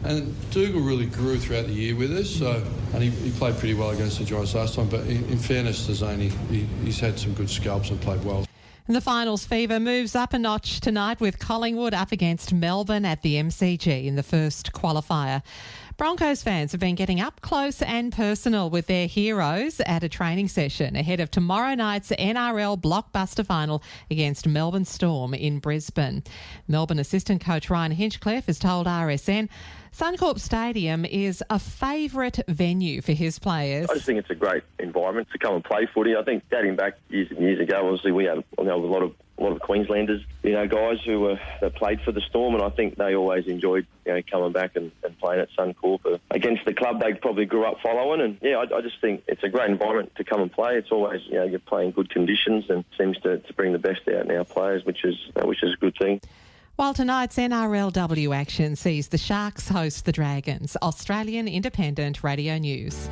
And Dougal really grew throughout the year with us, so and he played pretty well against the Giants last time. But in fairness to Zane, he's had some good scalps and played well. And the finals fever moves up a notch tonight with Collingwood up against Melbourne at the MCG in the first qualifier. Broncos fans have been getting up close and personal with their heroes at a training session ahead of tomorrow night's NRL blockbuster final against Melbourne Storm in Brisbane. Melbourne assistant coach Ryan Hinchcliffe has told RSN Suncorp Stadium is a favourite venue for his players. I just think it's a great environment to come and play footy. I think dating back years and years ago, obviously we had a lot of Queenslanders, guys who that played for the Storm, and I think they always enjoyed, coming back and playing at Suncorp against the club they probably grew up following. And I just think it's a great environment to come and play. It's always, you're playing good conditions and seems to bring the best out in our players, which is a good thing. While tonight's NRLW action sees the Sharks host the Dragons. Australian Independent Radio News.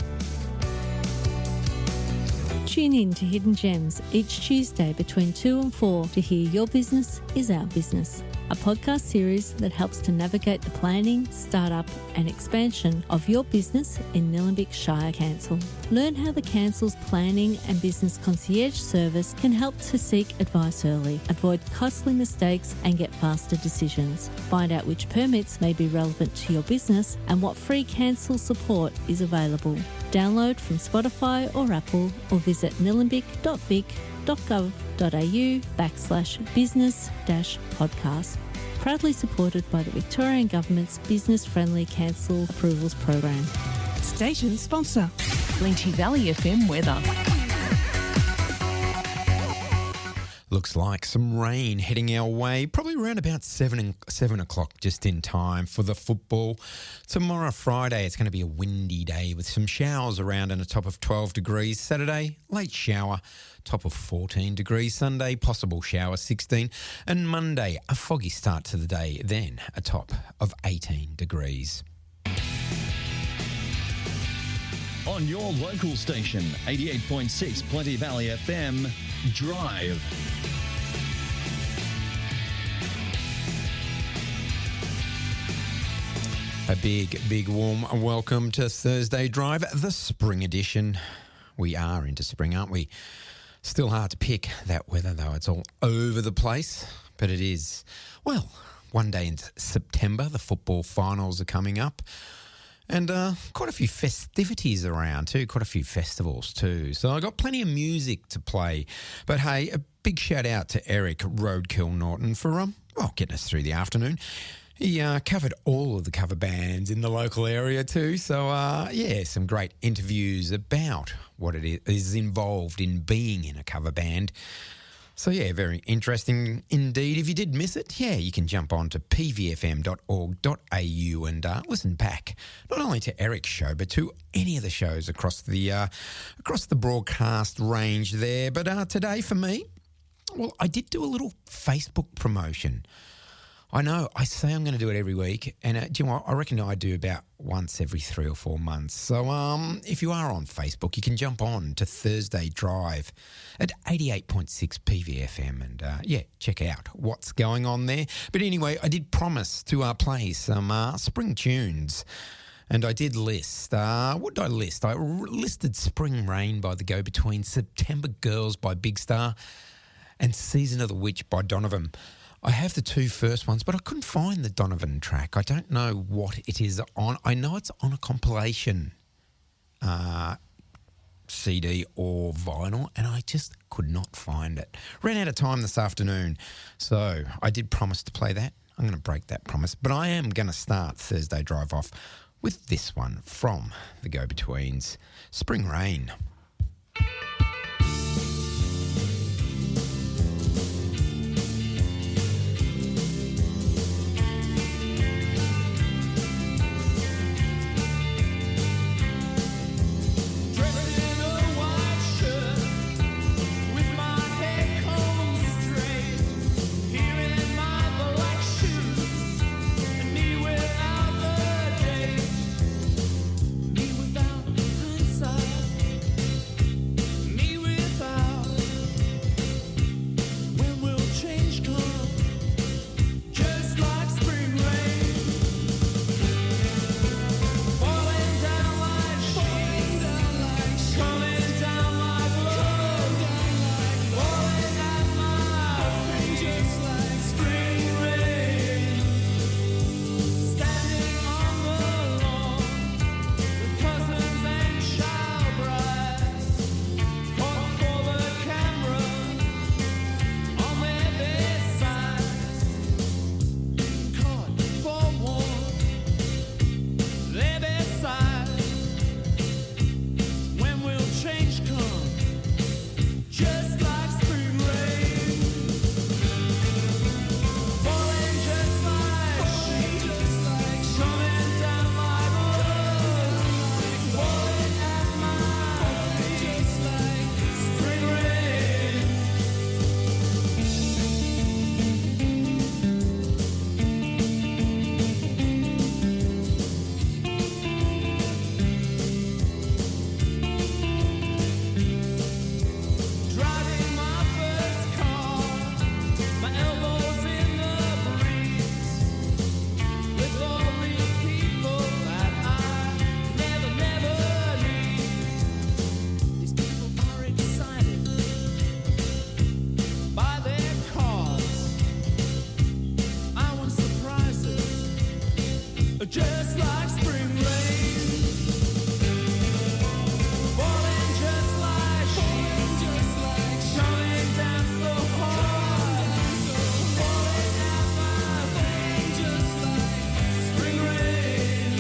Tune in to Hidden Gems each Tuesday between 2 and 4 to hear Your Business is Our Business, a podcast series that helps to navigate the planning, startup and expansion of your business in Nillumbik Shire Council. Learn how the Council's planning and business concierge service can help to seek advice early, avoid costly mistakes and get faster decisions. Find out which permits may be relevant to your business and what free council support is available. Download from Spotify or Apple or visit nillumbik.vic.gov.au/business-podcast. Proudly supported by the Victorian Government's Business Friendly Council Approvals Program. Station sponsor, Lynchie Valley FM weather. Looks like some rain heading our way, probably around about 7 o'clock, just in time for the football. Tomorrow, Friday, it's going to be a windy day with some showers around and a top of 12 degrees. Saturday, late shower, top of 14 degrees. Sunday, possible shower, 16. And Monday, a foggy start to the day, then a top of 18 degrees. On your local station, 88.6 Plenty Valley FM, Drive. A big warm welcome to Thursday Drive, the spring edition. We are into spring, aren't we? Still hard to pick that weather, though. It's all over the place, but it is. Well, one day in September, the football finals are coming up. And quite a few festivities around too, quite a few festivals too. So I got plenty of music to play. But hey, a big shout out to Eric Roadkill Norton for getting us through the afternoon. He covered all of the cover bands in the local area too. So some great interviews about what it is involved in being in a cover band. So, very interesting indeed. If you did miss it, you can jump on to pvfm.org.au and listen back, not only to Eric's show, but to any of the shows across the broadcast range there. But today for me, I did do a little Facebook promotion. I know, I say I'm going to do it every week, and do you know what? I reckon I do about once every 3 or 4 months. So if you are on Facebook, you can jump on to Thursday Drive at 88.6 PVFM and, check out what's going on there. But anyway, I did promise to play some spring tunes, and I did list. What did I list? I listed Spring Rain by the Go-Between, September Girls by Big Star, and Season of the Witch by Donovan. I have the two first ones, but I couldn't find the Donovan track. I don't know what it is on. I know it's on a compilation CD or vinyl, and I just could not find it. Ran out of time this afternoon, so I did promise to play that. I'm going to break that promise, but I am going to start Thursday Drive off with this one from the Go-Betweens, Spring Rain. Without hindsight, just like spring rain, falling just like sheets, coming down so hard, falling at my feet just like spring rain,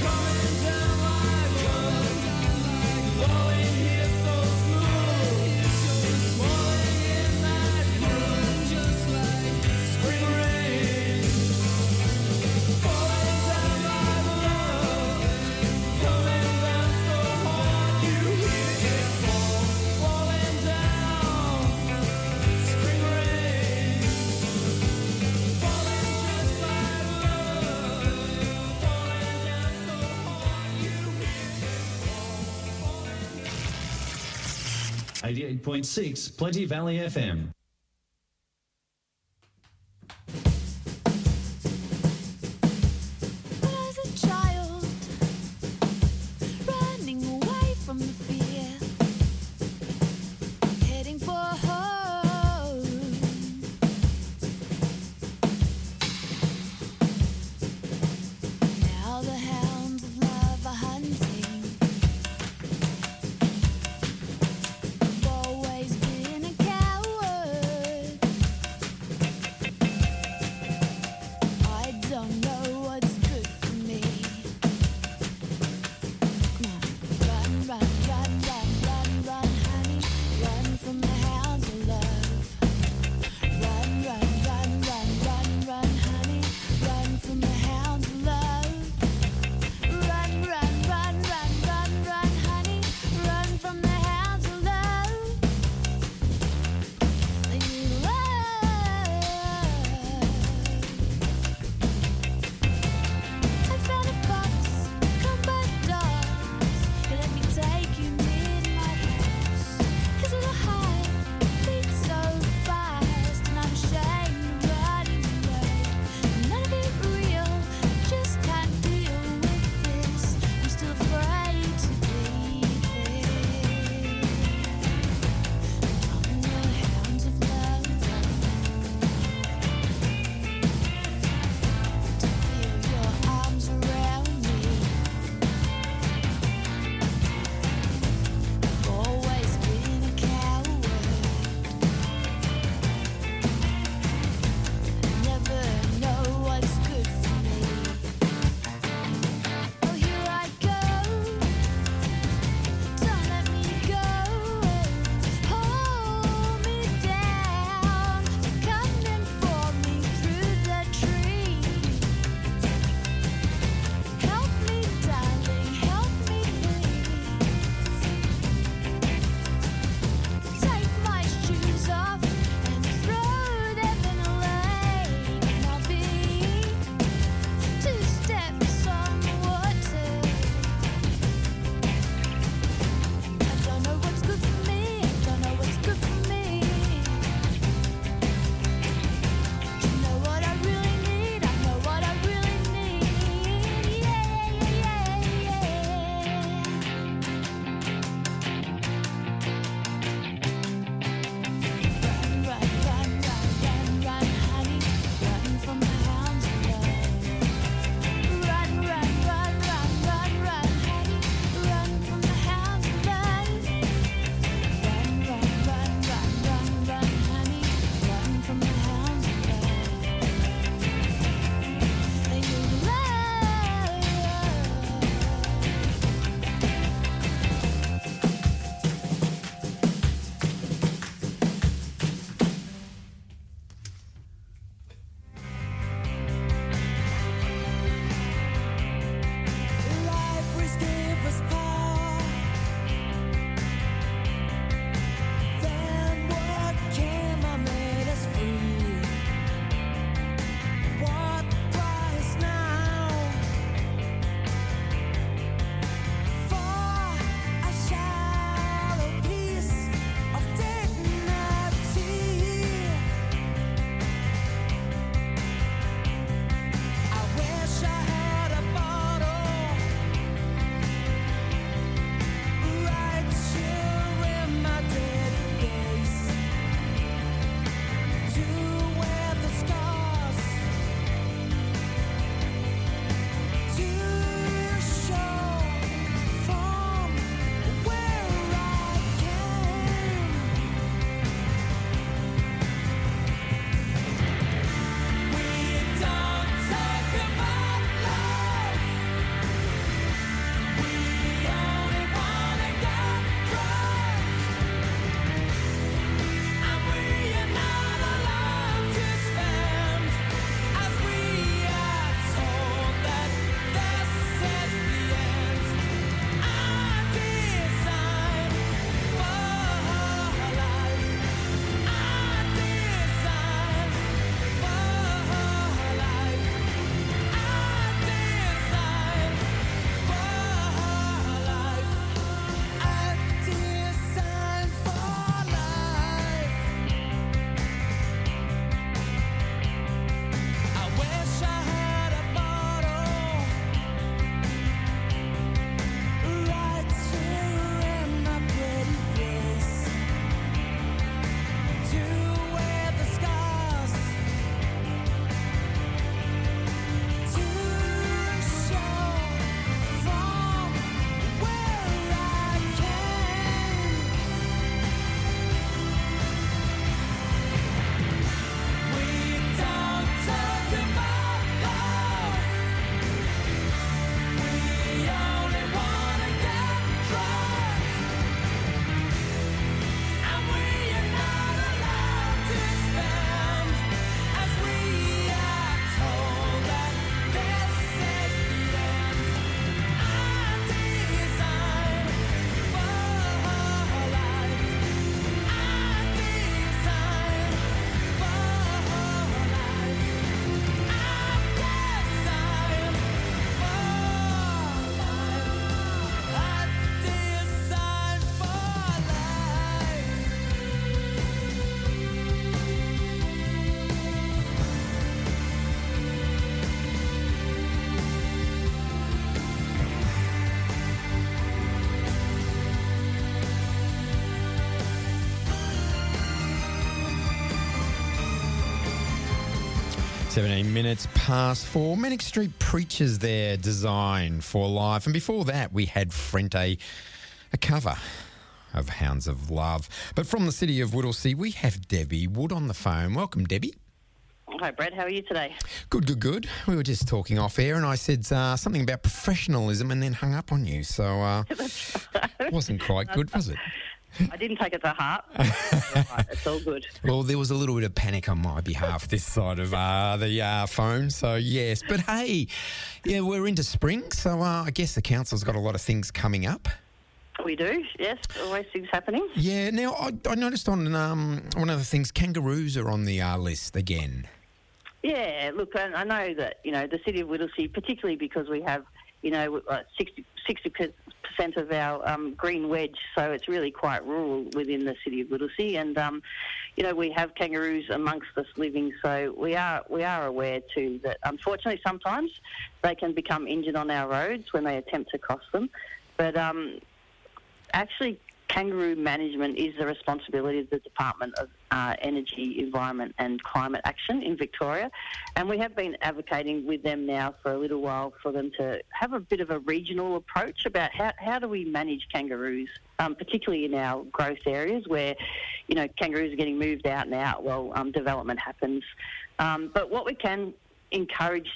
coming down like blood, falling here so smooth, falling in that groove just like spring rain, falling down like blood, coming down so hard, you hear it fall, falling down, spring rain, falling just like blood, falling down so hard, you hear it fall, falling down. 88.6 Plenty Valley FM. Was a child running away from the fear, heading for home. Now the hounds of love are hunting. I've always been a coward. 17 minutes past 4. Manic Street Preachers there, Design for Life. And before that, we had Frente, a cover of Hounds of Love. But from the city of Whittlesea, we have Debbie Wood on the phone. Welcome, Debbie. Hi, Brad. How are you today? Good. We were just talking off air and I said something about professionalism and then hung up on you. So it wasn't quite good, was it? I didn't take it to heart. Right, it's all good. Well, there was a little bit of panic on my behalf this side of the phone, so yes. But hey, yeah, we're into spring, so I guess the council's got a lot of things coming up. We do, yes. Always things happening. Yeah, now I noticed on one of the things, kangaroos are on the list again. Yeah, look, I know that, the city of Whittlesea, particularly because we have, 60% of our green wedge, so it's really quite rural within the city of Whittlesea, and we have kangaroos amongst us living, so we are aware too that unfortunately sometimes they can become injured on our roads when they attempt to cross them, but actually kangaroo management is the responsibility of the Department of Energy, Environment and Climate Action in Victoria, and we have been advocating with them now for a little while for them to have a bit of a regional approach about how do we manage kangaroos, particularly in our growth areas where, kangaroos are getting moved out and out while development happens. But what we can encourage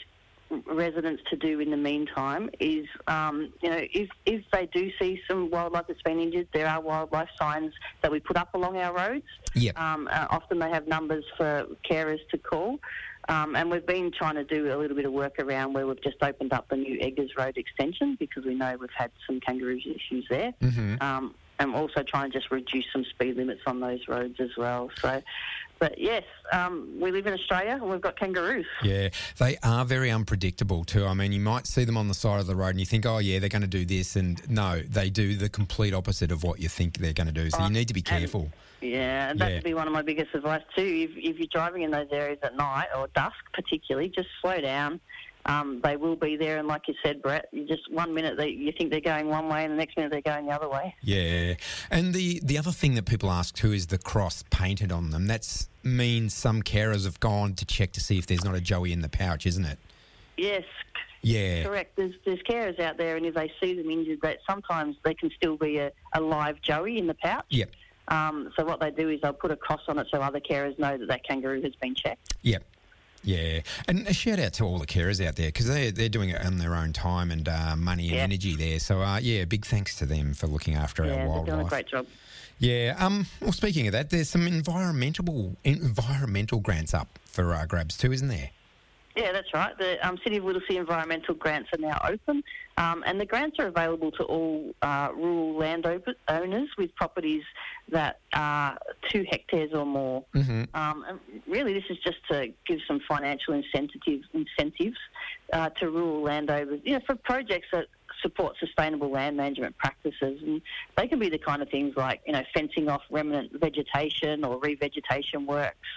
residents to do in the meantime is, if they do see some wildlife that's been injured, there are wildlife signs that we put up along our roads. Yep. Often they have numbers for carers to call. And we've been trying to do a little bit of work around where we've just opened up the new Eggers Road extension because we know we've had some kangaroo issues there. Mm-hmm. And also trying to just reduce some speed limits on those roads as well. So, but yes, we live in Australia and we've got kangaroos. Yeah, they are very unpredictable too. I mean, you might see them on the side of the road and you think, oh yeah, they're going to do this, and no, they do the complete opposite of what you think they're going to do. So you need to be careful. And that would be one of my biggest advice too. If you're driving in those areas at night or dusk particularly, just slow down. They will be there, and like you said, Brett, you just 1 minute you think they're going one way and the next minute they're going the other way. Yeah, and the other thing that people ask too is the cross painted on them. That means some carers have gone to check to see if there's not a joey in the pouch, isn't it? Yes. Yeah. Correct. There's carers out there, and if they see them injured, that sometimes they can still be a live joey in the pouch. Yep. So what they do is they'll put a cross on it so other carers know that kangaroo has been checked. Yep. Yeah, and a shout out to all the carers out there because they're doing it on their own time and money and energy there. So, big thanks to them for looking after our wildlife. They're doing a great job. Yeah, well, speaking of that, there's some environmental grants up for grabs too, isn't there? Yeah, that's right. The City of Whittlesea environmental grants are now open, and the grants are available to all rural land owners with properties that are 2 hectares or more. Mm-hmm. And really, this is just to give some financial incentives to rural landowners, for projects that support sustainable land management practices, and they can be the kind of things like fencing off remnant vegetation or revegetation works.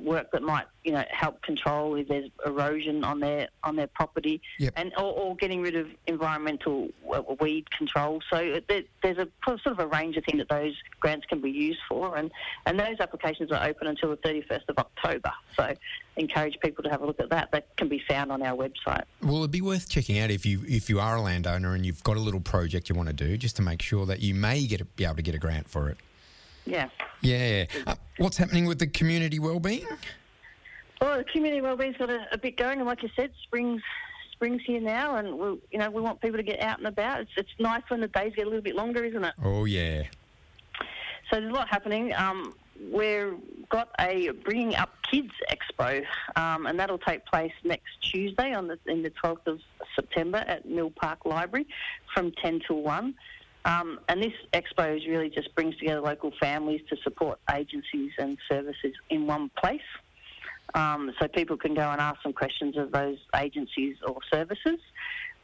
Work that might, help control if there's erosion on their property, yep. and or getting rid of environmental weed control. So there's a sort of a range of things that those grants can be used for, and those applications are open until the 31st of October. So encourage people to have a look at that. That can be found on our website. Well, it'd be worth checking out if you are a landowner and you've got a little project you want to do, just to make sure that you may be able to get a grant for it. Yeah. Yeah. What's happening with the community wellbeing? Well, the community wellbeing's got a bit going, and like you said, spring's here now, and we want people to get out and about. It's nice when the days get a little bit longer, isn't it? Oh yeah. So there's a lot happening. We've got a Bringing Up Kids Expo, and that'll take place next Tuesday in the 12th of September at Mill Park Library from 10 till 1. And this expo really just brings together local families to support agencies and services in one place. So people can go and ask some questions of those agencies or services.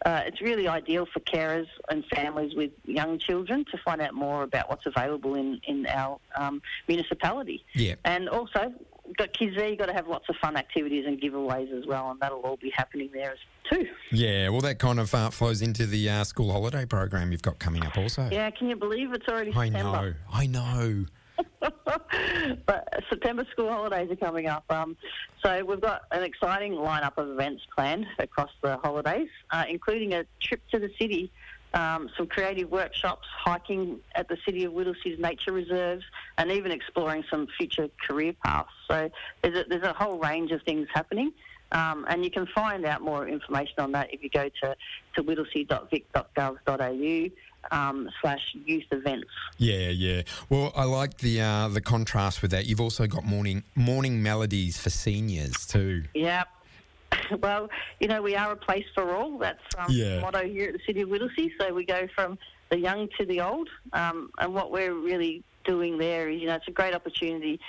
It's really ideal for carers and families with young children to find out more about what's available in our municipality. Yeah. And also, got kids there, you've got to have lots of fun activities and giveaways as well, and that'll all be happening there too. Yeah, well, that kind of flows into the school holiday program you've got coming up also. Yeah, can you believe it's already September? I know. But September school holidays are coming up. So we've got an exciting lineup of events planned across the holidays, including a trip to the city, some creative workshops, hiking at the City of Whittlesea's nature reserves, and even exploring some future career paths. So there's a whole range of things happening. And you can find out more information on that if you go to whittlesea.vic.gov.au/youth events. Yeah. Well, I like the contrast with that. You've also got morning melodies for seniors too. Yep. Well, we are a place for all. That's the motto here at the City of Whittlesea. So we go from the young to the old. And what we're really doing there is, it's a great opportunity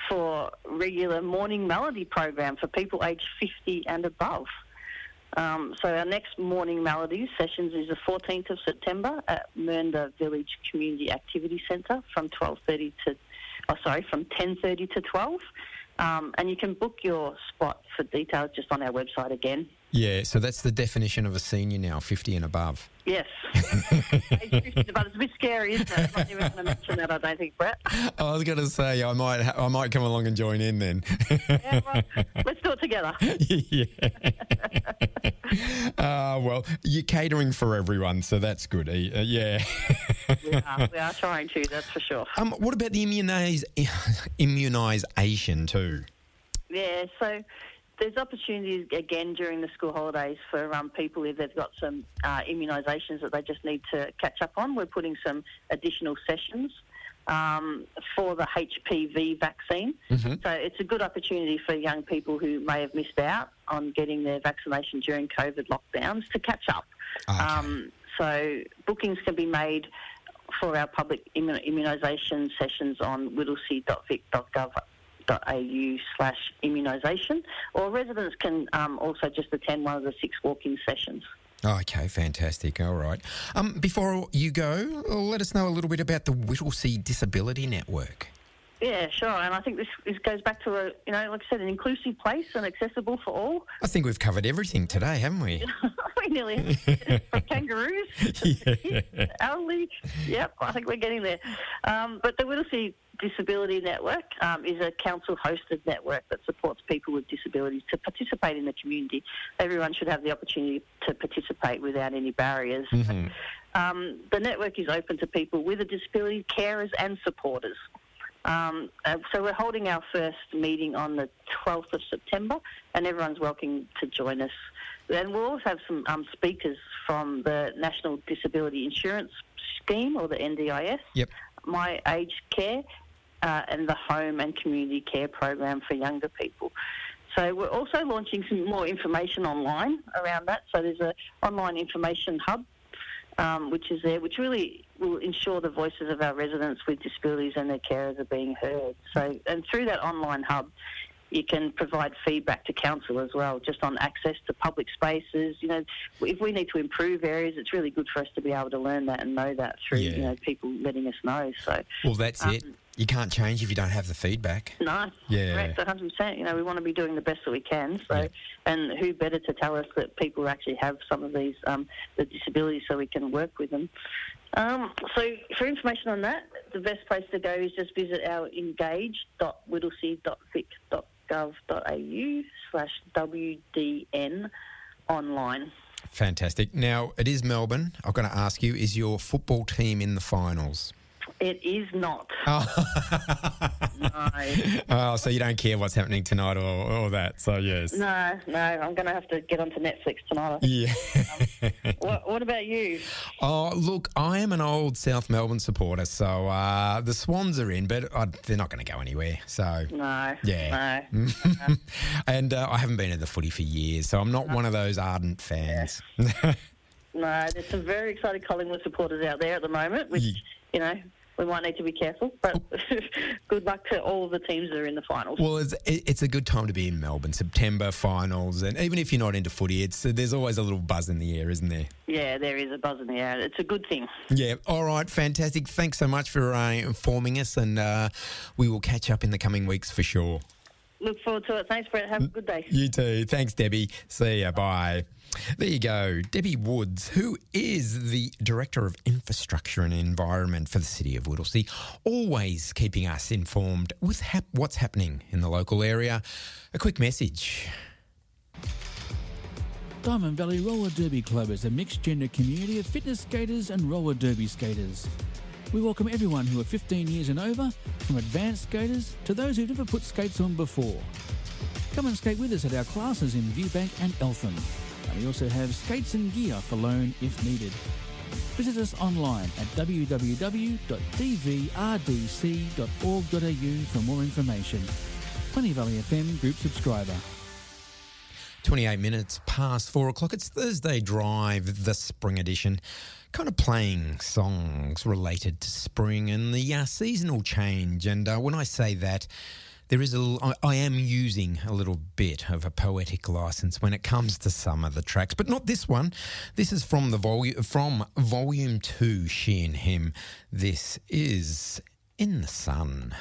for regular morning melody program for people aged 50 and above. So our next morning melodies sessions is the 14th of September at Mernda Village Community Activity Centre from 10:30 to 12. And you can book your spot for details just on our website again. Yeah, so that's the definition of a senior now, 50 and above. Yes. Age 50 and above. It's a bit scary, isn't it? I'm not even going to mention that, I don't think, Brett. I was going to say I might come along and join in then. Yeah, well, let's do it together. Well, you're catering for everyone, so that's good. Yeah. We are trying to, that's for sure. What about the immunisation too? Yeah, so there's opportunities again during the school holidays for people if they've got some immunisations that they just need to catch up on. We're putting some additional sessions for the HPV vaccine. Mm-hmm. So it's a good opportunity for young people who may have missed out on getting their vaccination during COVID lockdowns to catch up. Okay. So bookings can be made for our public immunisation sessions on whittlesea.vic.gov.au/immunisation, or residents can also just attend one of the 6 walk-in sessions. Okay, fantastic. All right. Before you go, let us know a little bit about the Whittlesea Disability Network. Yeah, sure. And I think this goes back to like I said, an inclusive place and accessible for all. I think we've covered everything today, haven't we? We nearly have. From kangaroos to elderly. Yep, I think we're getting there. But the Whittlesea Disability Network is a council-hosted network that supports people with disabilities to participate in the community. Everyone should have the opportunity to participate without any barriers. Mm-hmm. The network is open to people with a disability, carers and supporters. So we're holding our first meeting on the 12th of September, and everyone's welcome to join us. And we'll also have some speakers from the National Disability Insurance Scheme, or the NDIS, Yep. My Aged Care, and the Home and Community Care Program for younger people. So we're also launching some more information online around that. So there's an online information hub, which is there, which really will ensure the voices of our residents with disabilities and their carers are being heard. So, and through that online hub, you can provide feedback to council as well, just on access to public spaces. If we need to improve areas, it's really good for us to be able to learn that and know that through, people letting us know. So, well, that's it. You can't change if you don't have the feedback. No, correct, 100%. We want to be doing the best that we can. So, and who better to tell us that people actually have some of these the disabilities, so we can work with them. So, for information on that, the best place to go is just visit our engage.whittlesea.vic.gov.au/WDN online. Fantastic. Now, it is Melbourne. I'm going to ask you, is your football team in the finals? It is not. Oh. No. Oh, so you don't care what's happening tonight or that, so yes. No, I'm going to have to get onto Netflix tonight. Yeah. What about you? Oh, look, I am an old South Melbourne supporter, so the Swans are in, but they're not going to go anywhere, so... No. Yeah. No. And I haven't been at the footy for years, so I'm not one of those ardent fans. Yeah. No, there's some very excited Collingwood supporters out there at the moment, which, we might need to be careful, but good luck to all of the teams that are in the finals. Well, it's a good time to be in Melbourne, September finals, and even if you're not into footy, there's always a little buzz in the air, isn't there? Yeah, there is a buzz in the air. It's a good thing. Yeah, all right, fantastic. Thanks so much for informing us, and we will catch up in the coming weeks for sure. Look forward to it. Thanks, Brett. Have a good day. You too. Thanks, Debbie. See ya. Bye. There you go. Debbie Woods, who is the Director of Infrastructure and Environment for the City of Whittlesea, always keeping us informed with what's happening in the local area. A quick message. Diamond Valley Roller Derby Club is a mixed-gender community of fitness skaters and roller derby skaters. We welcome everyone who are 15 years and over, from advanced skaters to those who've never put skates on before. Come and skate with us at our classes in Viewbank and Eltham. And we also have skates and gear for loan if needed. Visit us online at www.dvrdc.org.au for more information. Plenty Valley FM group subscriber. 28 minutes past 4 o'clock. It's Thursday Drive, the spring edition. Kind of playing songs related to spring and the seasonal change. And when I say that, there is I am using a little bit of a poetic license when it comes to some of the tracks, but not this one. This is from Volume 2, She and Him. This is In the Sun.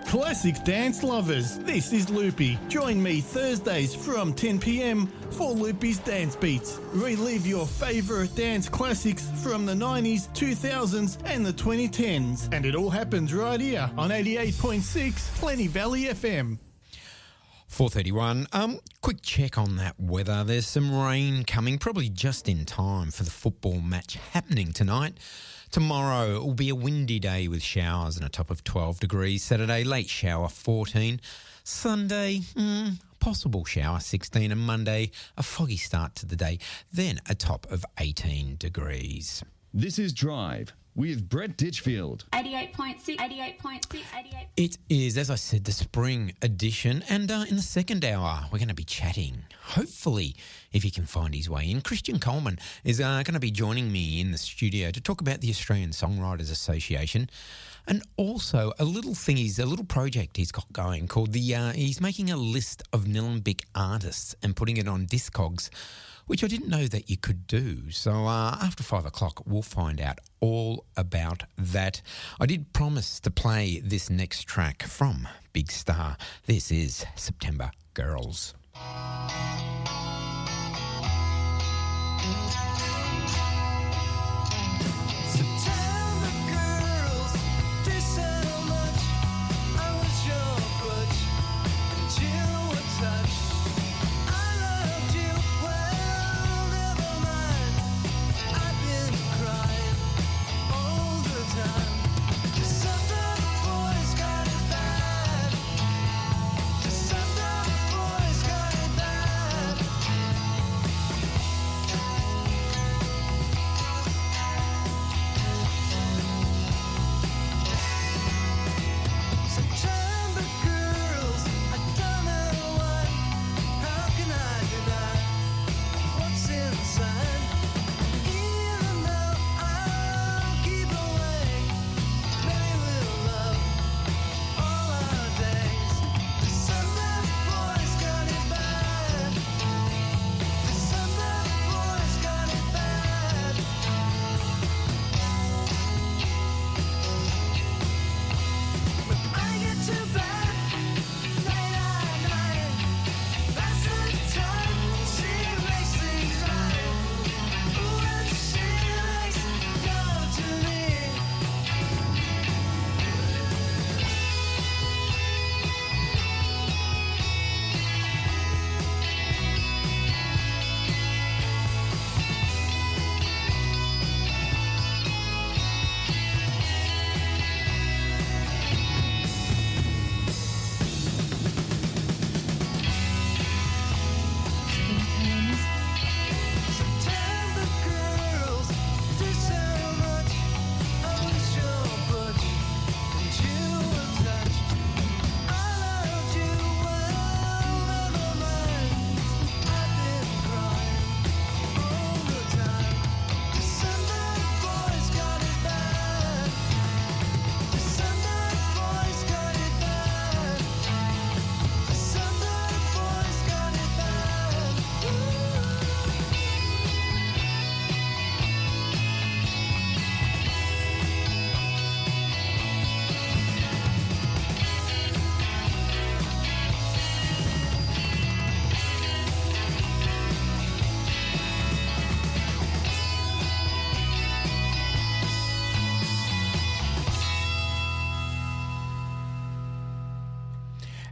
Classic dance lovers, this is Loopy. Join me Thursdays from 10 p.m. for Loopy's Dance Beats. Relive your favourite dance classics from the 90s, 2000s and the 2010s. And it all happens right here on 88.6 Plenty Valley FM. 4:31. Quick check on that weather. There's some rain coming, probably just in time for the football match happening tonight. Tomorrow it will be a windy day with showers and a top of 12 degrees. Saturday, late shower 14. Sunday, possible shower 16. And Monday, a foggy start to the day. Then a top of 18 degrees. This is Drive with Brett Ditchfield. 88.6, 88.6, 88. It is, as I said, the spring edition, and in the second hour, we're going to be chatting. Hopefully, if he can find his way in, Christian Coleman is going to be joining me in the studio to talk about the Australian Songwriters Association, and also a little project he's got going called he's making a list of Nillumbik artists and putting it on Discogs, which I didn't know that you could do. So after 5 o'clock, we'll find out all about that. I did promise to play this next track from Big Star. This is September Girls.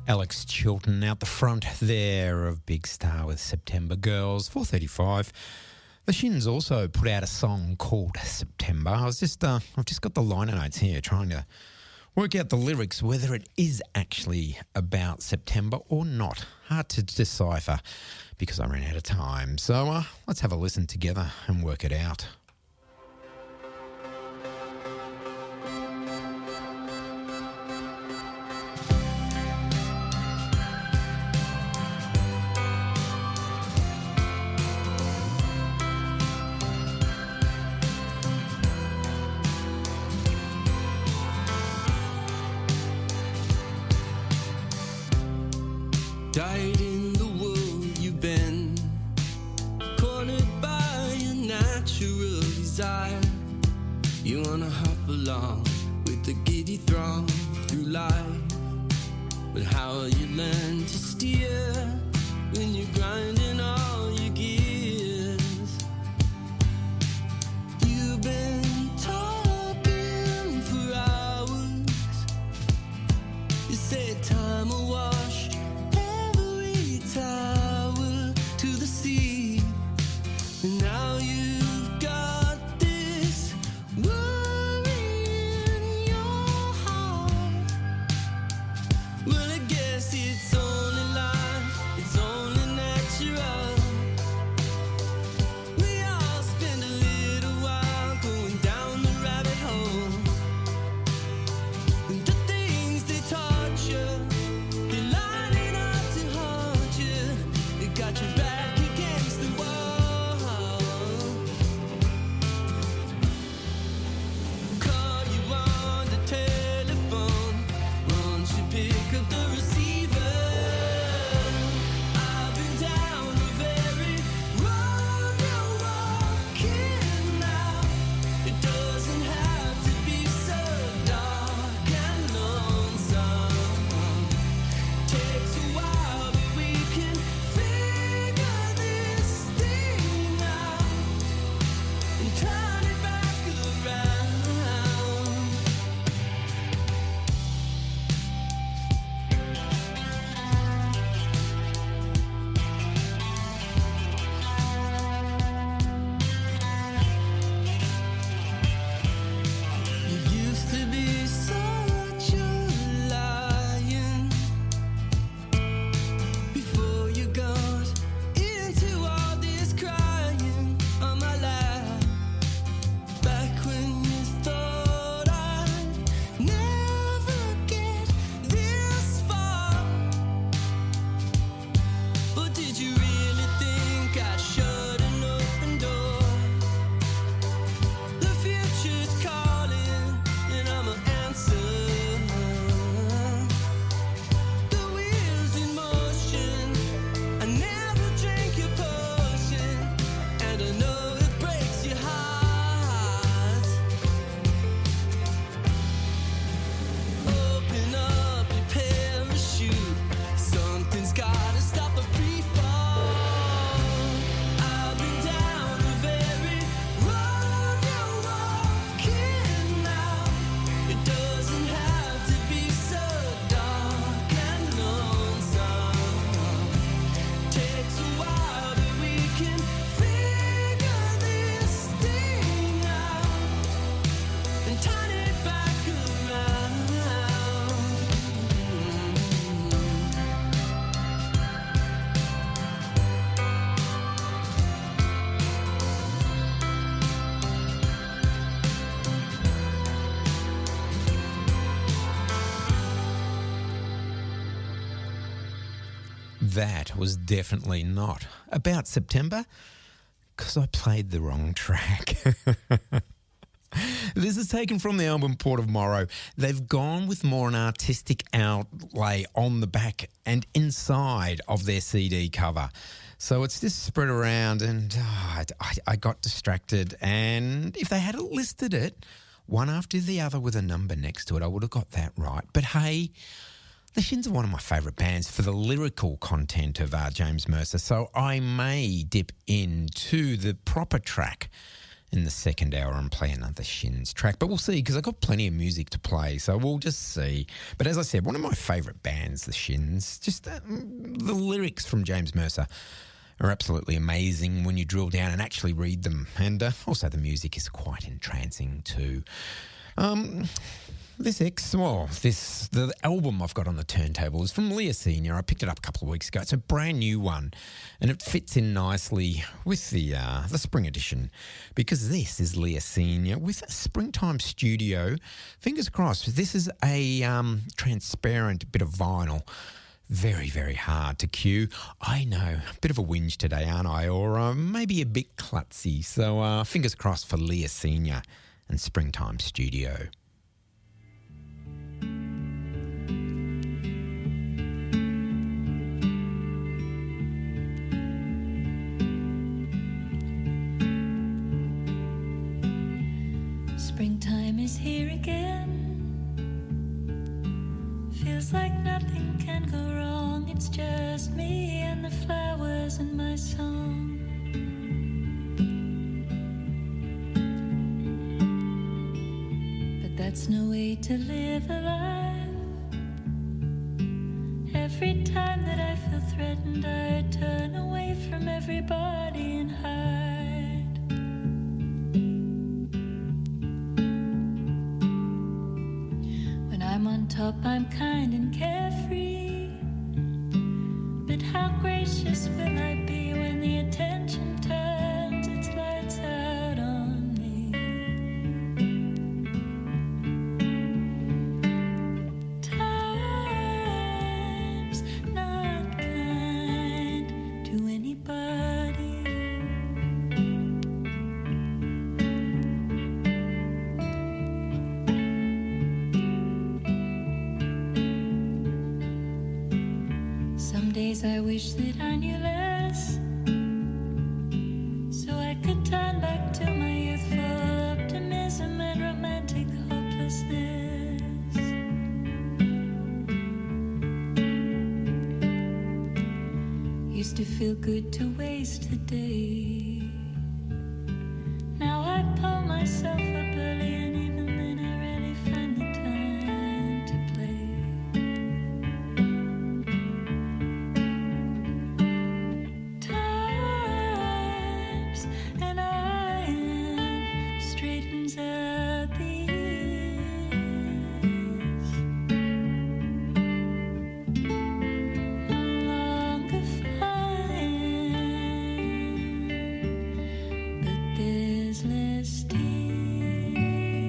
Alex Chilton out the front there of Big Star with September Girls, 4:35. The Shins also put out a song called September. I've just got the liner notes here trying to work out the lyrics, whether it is actually about September or not. Hard to decipher because I ran out of time. So let's have a listen together and work it out. Died in the world you've been, cornered by your natural desire. You wanna hop along with the giddy throng through life, but how will you learn to steer when you're grinding all your gears? You've been talking for hours. You said time will wash tower to the sea, and now you've got this worry in your heart. Well, I guess it's only life But did you really think I'd shut an open door? The future's calling and I'm an answer. The wheels in motion, I never drink your potion, and I know it breaks your heart. Open up your parachute, something's gotta stop the free fall. I've been down the very road you're walking now. It doesn't have to be so dark and lonesome. Takes a while, but we can figure this thing out and turn it back around. That was definitely not about September, because I played the wrong track. This is taken from the album Port of Morrow. They've gone with more an artistic outlay on the back and inside of their CD cover. So it's just spread around, and I got distracted. And if they had listed it one after the other with a number next to it, I would have got that right. But hey, the Shins are one of my favourite bands for the lyrical content of James Mercer, so I may dip into the proper track in the second hour and play another Shins track. But we'll see, because I've got plenty of music to play, so we'll just see. But as I said, one of my favourite bands, the Shins, just the lyrics from James Mercer are absolutely amazing when you drill down and actually read them. And also the music is quite entrancing too. The album I've got on the turntable is from Leah Senior. I picked it up a couple of weeks ago. It's a brand new one, and it fits in nicely with the spring edition, because this is Leah Senior with Springtime Studio. Fingers crossed. This is a transparent bit of vinyl. Very, very hard to cue. I know, a bit of a whinge today, aren't I? Or maybe a bit klutzy. So fingers crossed for Leah Senior and Springtime Studio. Springtime is here again. Feels like nothing can go wrong. It's just me and the flowers and my song. But that's no way to live a life. Every time that I feel threatened, I turn away from everybody and hide. I'm on top, I'm kind and carefree. But how gracious will I be when the attention turns its lights out on me? Time's not kind to anybody. Some days I wish that I knew less, so I could turn back to my youthful optimism and romantic hopelessness. Used to feel good to waste a day. Now I pull myself up early, and even then I rarely find the time to play. And iron straightens out the ears. No longer fine, but there's less tears.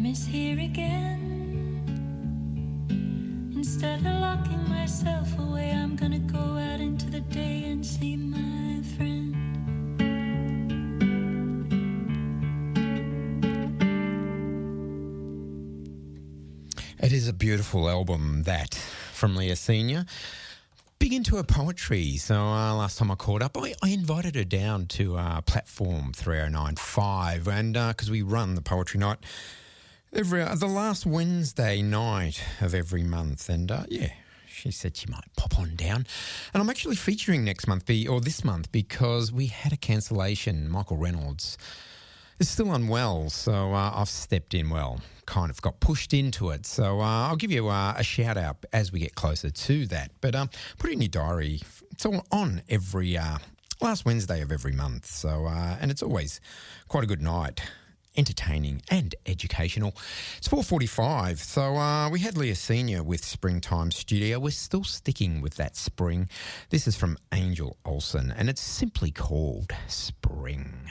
is here again. Instead of locking myself away, I'm gonna go out into the day and see my friend. It is a beautiful album, that, from Leah Senior. Big into her poetry, so last time I caught up, I invited her down to platform 3095, and because we run the poetry night the last Wednesday night of every month, and yeah, she said she might pop on down. And I'm actually featuring this month because we had a cancellation. Michael Reynolds is still unwell, so I've stepped in, kind of got pushed into it. So I'll give you a shout out as we get closer to that. But put it in your diary. It's on every last Wednesday of every month. So and it's always quite a good night, entertaining and educational. It's 4:45. So we had Leah Senior with Springtime Studio. We're still sticking with that spring. This is from Angel Olsen, and it's simply called Spring.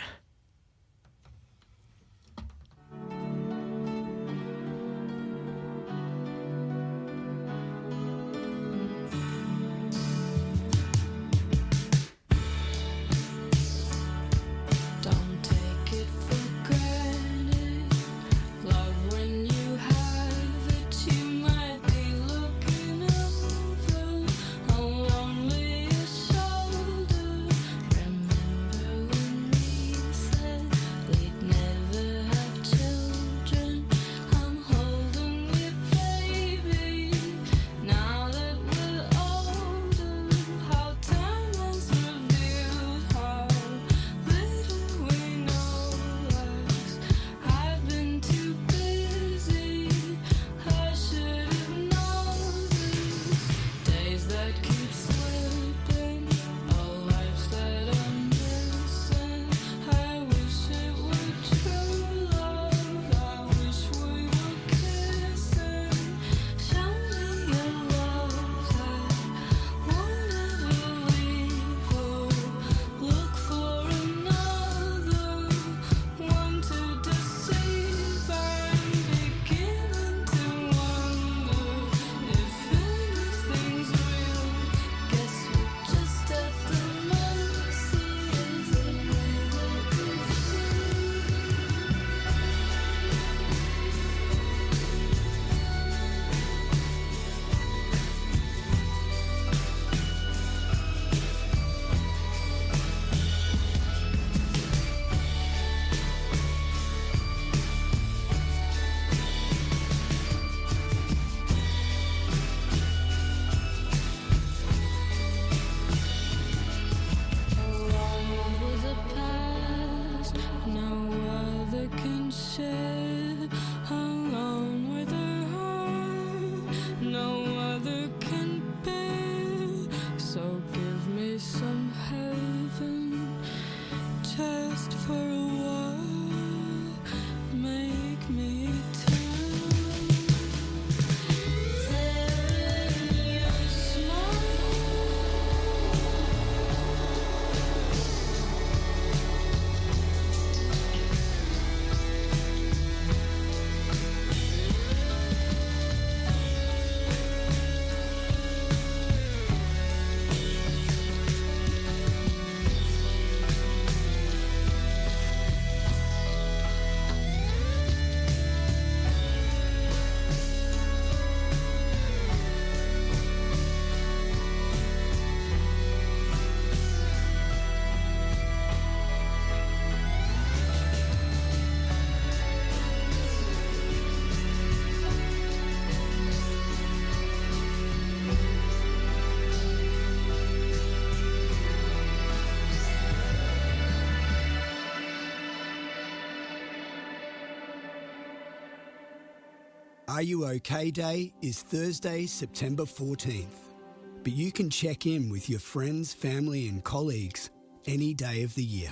Are You OK Day is Thursday, September 14th. But you can check in with your friends, family and colleagues any day of the year.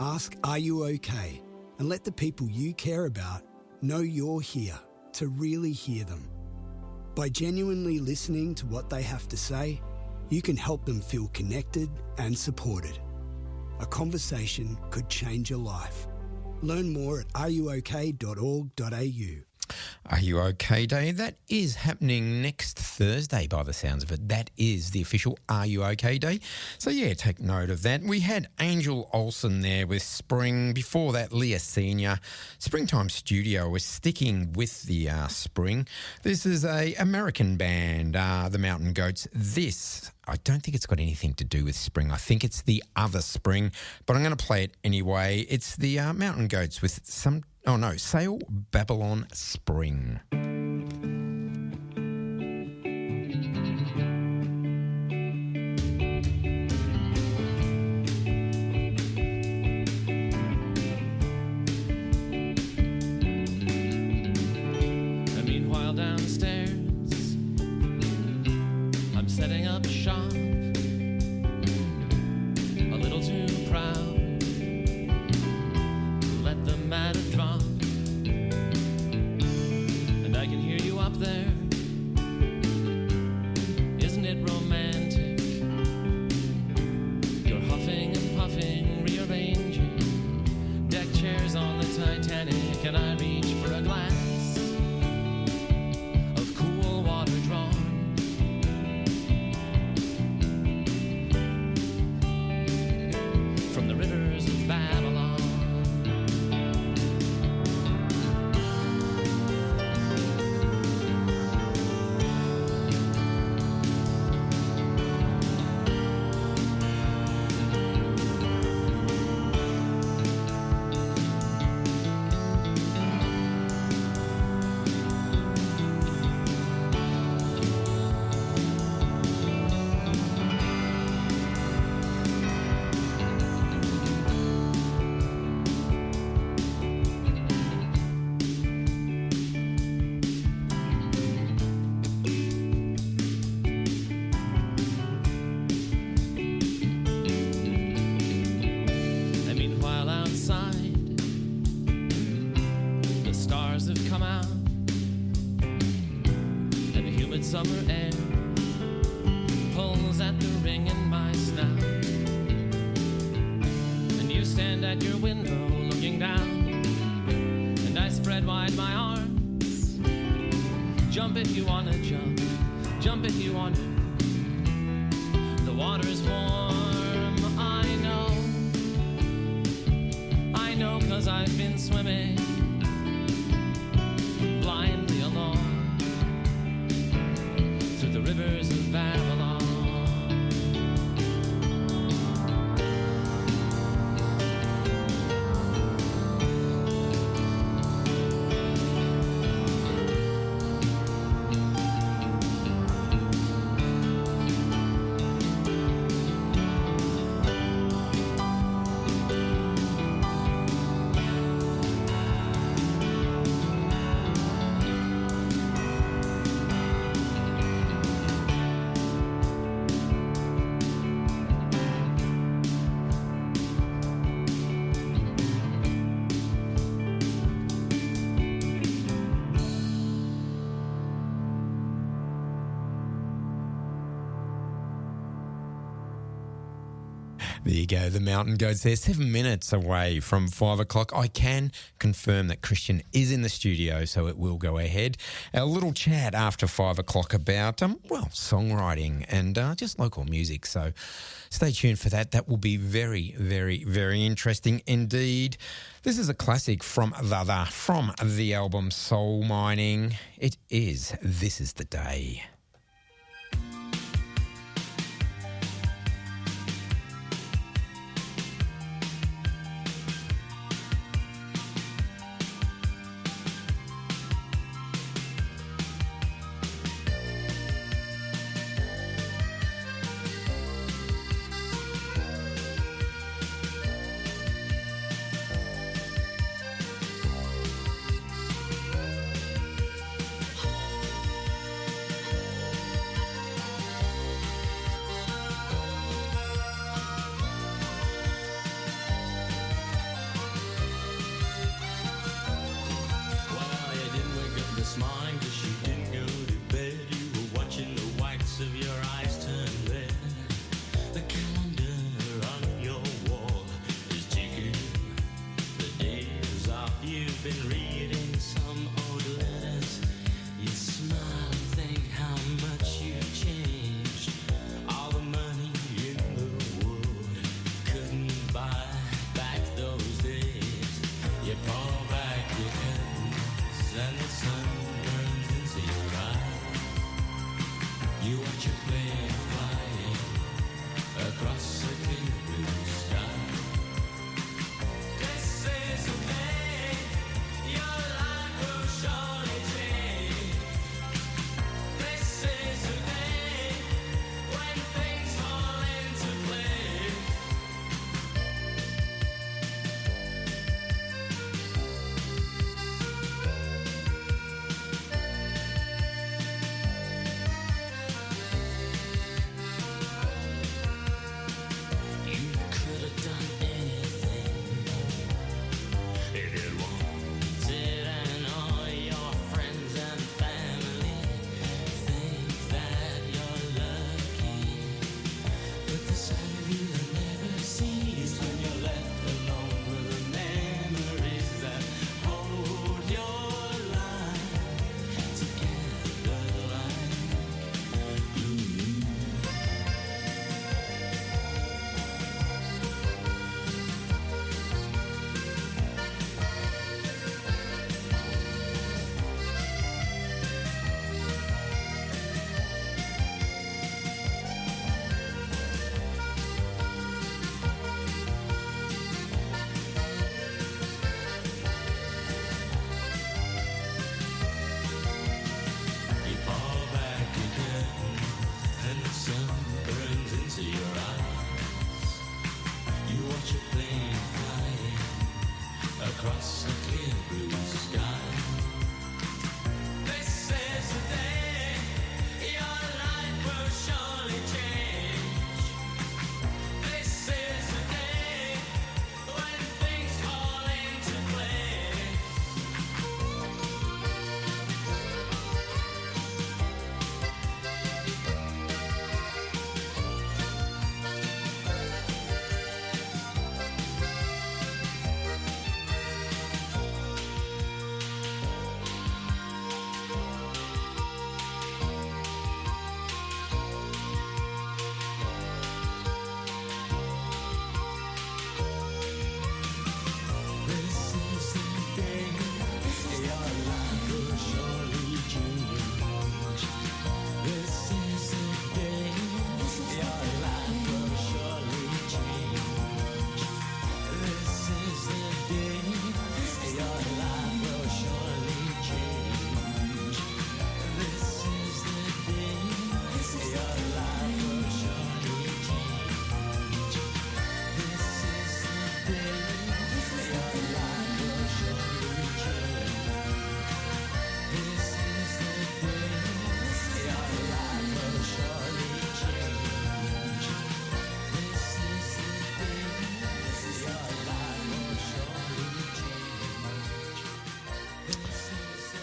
Ask Are You OK? And let the people you care about know you're here to really hear them. By genuinely listening to what they have to say, you can help them feel connected and supported. A conversation could change your life. Learn more at ruok.org.au. Are You OK Day? That is happening next Thursday by the sounds of it. That is the official Are You OK Day. So, yeah, take note of that. We had Angel Olsen there with Spring. Before that, Leah Senior. Springtime Studio. We're sticking with the spring. This is a American band, the Mountain Goats. This, I don't think it's got anything to do with spring. I think it's the other spring, but I'm going to play it anyway. It's the Mountain Goats with Sail Babylon Spring. Meanwhile downstairs, I'm setting up shop, a little too proud to let the matter drop. And I can hear you up there. Isn't it romantic? You're huffing and puffing, rearranging deck chairs on the Titanic, and I reach for a glass of cool water drawn from the rivers of Babylon. And meanwhile outside, the stars have come out, and the humid summer air pulls at the ring in my snout. And you stand at your window looking down, and I spread wide my arms. Jump if you wanna jump, jump if you want to. The water's warm, I know, 'cause I've been swimming blindly along through the rivers of Babylon. There you go, the Mountain Goats there, 7 minutes away from 5 o'clock. I can confirm that Christian is in the studio, so it will go ahead. Our little chat after 5 o'clock about, songwriting and just local music. So stay tuned for that. That will be very, very, very interesting indeed. This is a classic from the album Soul Mining. It is This Is the Day.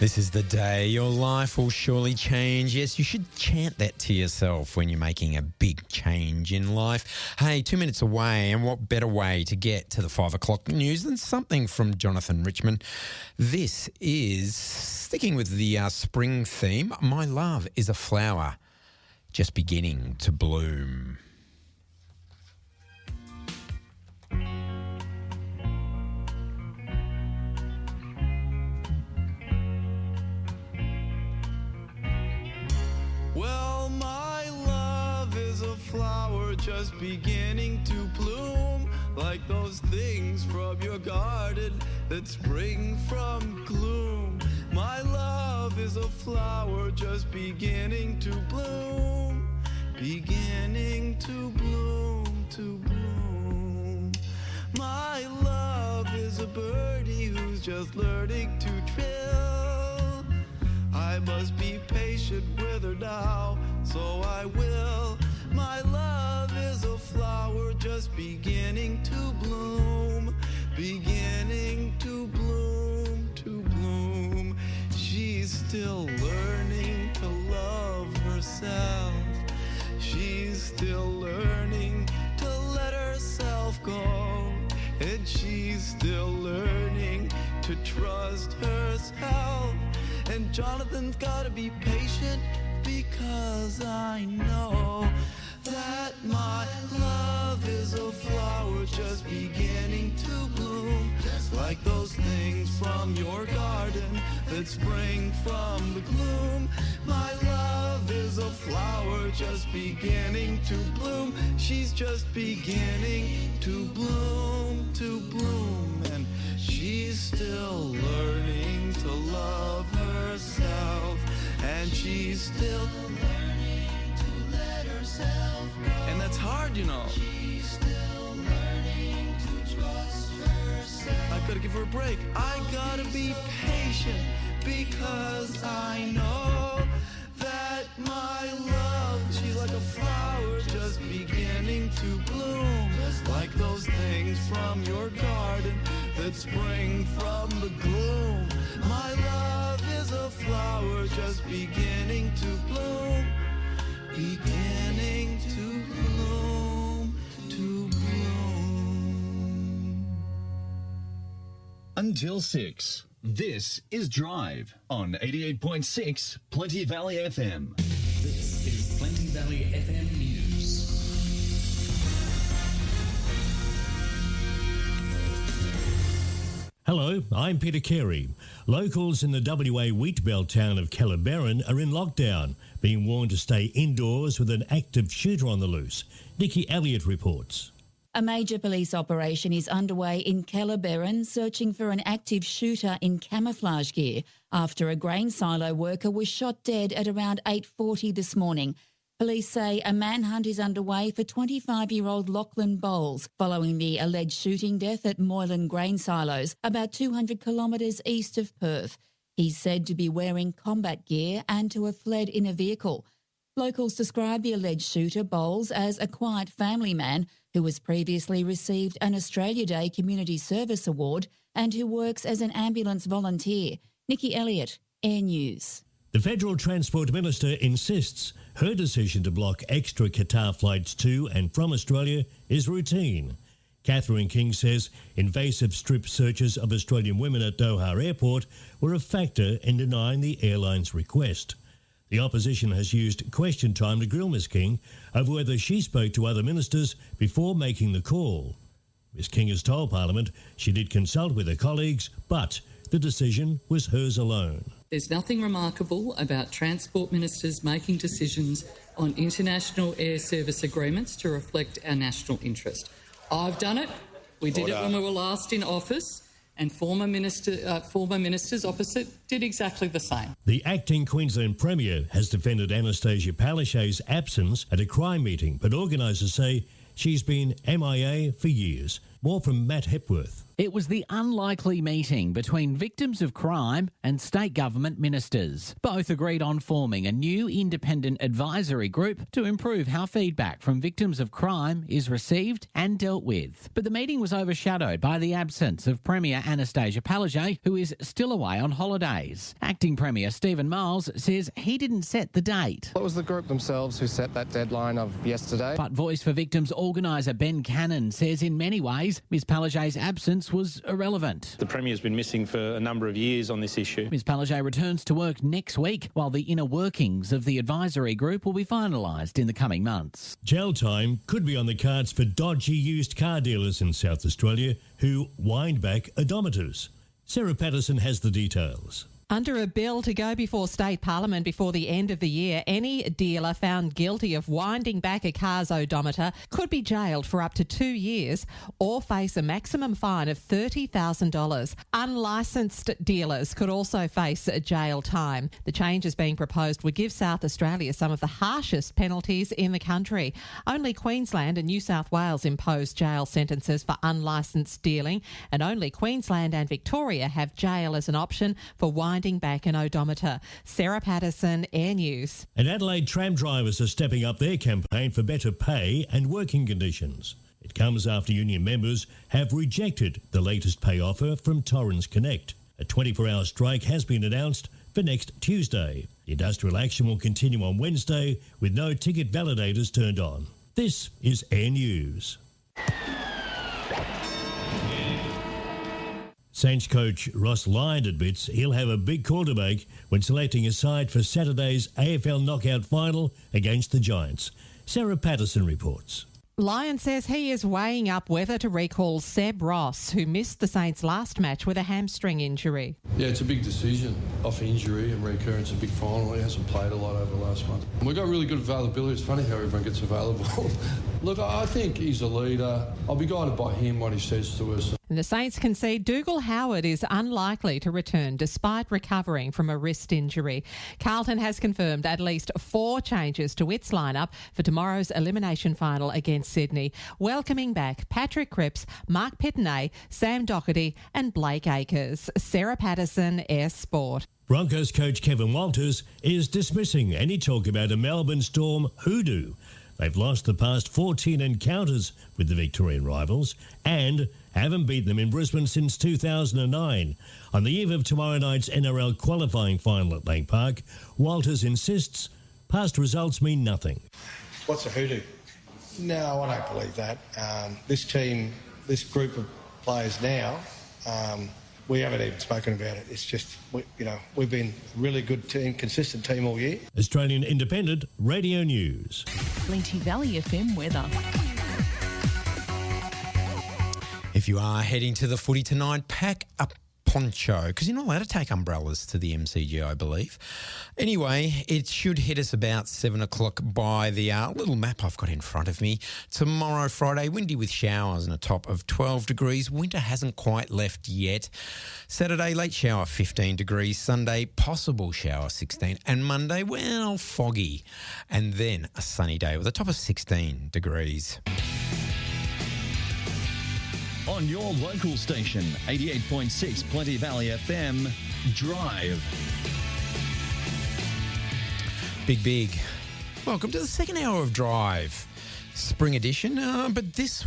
This is the day your life will surely change. Yes, you should chant that to yourself when you're making a big change in life. Hey, 2 minutes away, and what better way to get to the 5 o'clock news than something from Jonathan Richman. This is, sticking with the spring theme, My Love is a Flower Just Beginning to Bloom. Well, my love is a flower just beginning to bloom, like those things from your garden that spring from gloom. My love is a flower just beginning to bloom, beginning to bloom, to bloom. My love is a birdie who's just learning to trill. I must be patient with her now, so I will. My love is a flower just beginning to bloom, beginning to bloom, to bloom. She's still learning to love herself. She's still learning to let herself go. And she's still learning to trust herself. And Jonathan's gotta be patient because I know that my love is a flower just beginning to bloom, like those things from your garden that spring from the gloom. My love is a flower just beginning to bloom. She's just beginning to bloom, to bloom. And she's still learning to love herself. And she's still learning to let herself go. And that's hard, you know. She's still learning to trust herself. I gotta give her a break. I gotta be patient because I know that my love, she's like a flower just beginning to bloom, like those things from your garden that spring from the gloom. My love is a flower just beginning to bloom, beginning to bloom, to bloom. Until 6. This is Drive on 88.6 Plenty Valley FM. This is Plenty Valley FM News. Hello, I'm Peter Carey. Locals in the WA wheat belt town of Kellerberrin are in lockdown, being warned to stay indoors with an active shooter on the loose. Nikki Elliott reports. A major police operation is underway in Kellerberrin, searching for an active shooter in camouflage gear after a grain silo worker was shot dead at around 8:40 this morning. Police say a manhunt is underway for 25-year-old Lachlan Bowles following the alleged shooting death at Moylan Grain Silos, about 200 kilometres east of Perth. He's said to be wearing combat gear and to have fled in a vehicle. Locals describe the alleged shooter, Bowles, as a quiet family man who has previously received an Australia Day Community Service Award and who works as an ambulance volunteer. Nikki Elliott, Air News. The Federal Transport Minister insists her decision to block extra Qatar flights to and from Australia is routine. Catherine King says invasive strip searches of Australian women at Doha Airport were a factor in denying the airline's request. The opposition has used question time to grill Ms King over whether she spoke to other ministers before making the call. Ms King has told Parliament she did consult with her colleagues, but the decision was hers alone. There's nothing remarkable about transport ministers making decisions on international air service agreements to reflect our national interest. I've done it. We did it when we were last in office. And former ministers opposite did exactly the same. The acting Queensland Premier has defended Anastasia Palaszczuk's absence at a crime meeting, but organisers say she's been MIA for years. More from Matt Hepworth. It was the unlikely meeting between victims of crime and state government ministers. Both agreed on forming a new independent advisory group to improve how feedback from victims of crime is received and dealt with. But the meeting was overshadowed by the absence of Premier Anastasia Palaszczuk, who is still away on holidays. Acting Premier Stephen Miles says he didn't set the date. It was the group themselves who set that deadline of yesterday. But Voice for Victims organiser Ben Cannon says in many ways Ms Palaszczuk's absence was irrelevant. The Premier's been missing for a number of years on this issue. Ms Palaszczuk returns to work next week, while the inner workings of the advisory group will be finalised in the coming months. Jail time could be on the cards for dodgy used car dealers in South Australia who wind back odometers. Sarah Patterson has the details. Under a bill to go before State Parliament before the end of the year, any dealer found guilty of winding back a car's odometer could be jailed for up to 2 years or face a maximum fine of $30,000. Unlicensed dealers could also face jail time. The changes being proposed would give South Australia some of the harshest penalties in the country. Only Queensland and New South Wales impose jail sentences for unlicensed dealing, and only Queensland and Victoria have jail as an option for winding back an odometer. Sarah Patterson, Air News. And Adelaide tram drivers are stepping up their campaign for better pay and working conditions. It comes after union members have rejected the latest pay offer from Torrens Connect. A 24-hour strike has been announced for next Tuesday. The industrial action will continue on Wednesday with no ticket validators turned on. This is Air News. Saints coach Ross Lyon admits he'll have a big call to make when selecting a side for Saturday's AFL knockout final against the Giants. Sarah Patterson reports. Lyon says he is weighing up whether to recall Seb Ross, who missed the Saints' last match with a hamstring injury. Yeah, it's a big decision. Off injury and recurrence, a big final. He hasn't played a lot over the last month. We've got really good availability. It's funny how everyone gets available. Look, I think he's a leader. I'll be guided by him, what he says to us. And the Saints concede Dougal Howard is unlikely to return despite recovering from a wrist injury. Carlton has confirmed at least 4 changes to its lineup for tomorrow's elimination final against Sydney, welcoming back Patrick Cripps, Mark Pittenay, Sam Doherty and Blake Acres. Sarah Patterson, Air Sport. Broncos coach Kevin Walters is dismissing any talk about a Melbourne Storm hoodoo. They've lost the past 14 encounters with the Victorian rivals and haven't beaten them in Brisbane since 2009. On the eve of tomorrow night's NRL qualifying final at Lake Park, Walters insists past results mean nothing. What's a hoodoo? No, I don't believe that. This team, this group of players now, we haven't even spoken about it. It's just, we've been a really good team, consistent team all year. Australian Independent Radio News. Plenty Valley FM weather. If you are heading to the footy tonight, pack a poncho, because you're not allowed to take umbrellas to the MCG, I believe. Anyway, it should hit us about 7 o'clock by the little map I've got in front of me. Tomorrow, Friday, windy with showers and a top of 12 degrees. Winter hasn't quite left yet. Saturday, late shower, 15 degrees. Sunday, possible shower, 16. And Monday, well, foggy. And then a sunny day with a top of 16 degrees. On your local station, 88.6 Plenty Valley FM, Drive. Big. Welcome to the second hour of Drive, spring edition. But this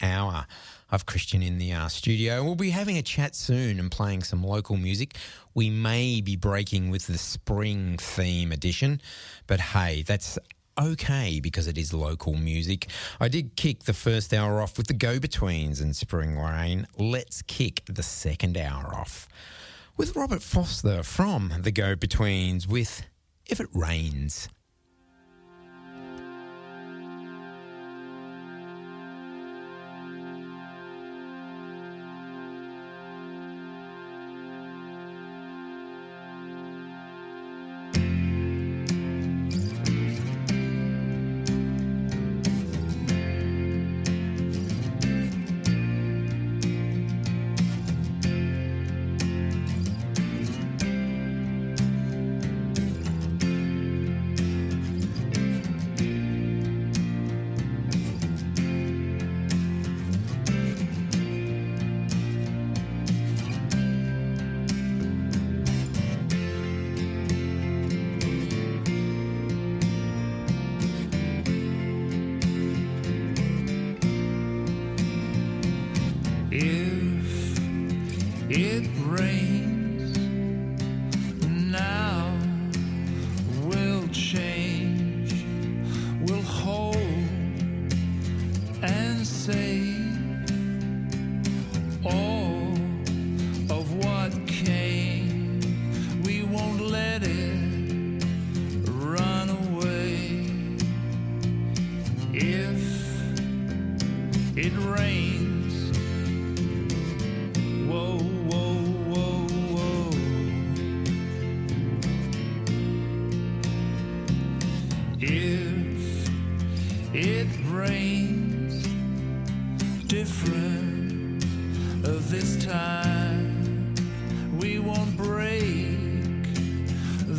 hour, I've Christian in the studio. We'll be having a chat soon and playing some local music. We may be breaking with the spring theme edition, but hey, that's okay because it is local music. I did kick the first hour off with the Go-Betweens and Spring Rain. Let's kick the second hour off with Robert Foster from the Go-Betweens with If It Rains.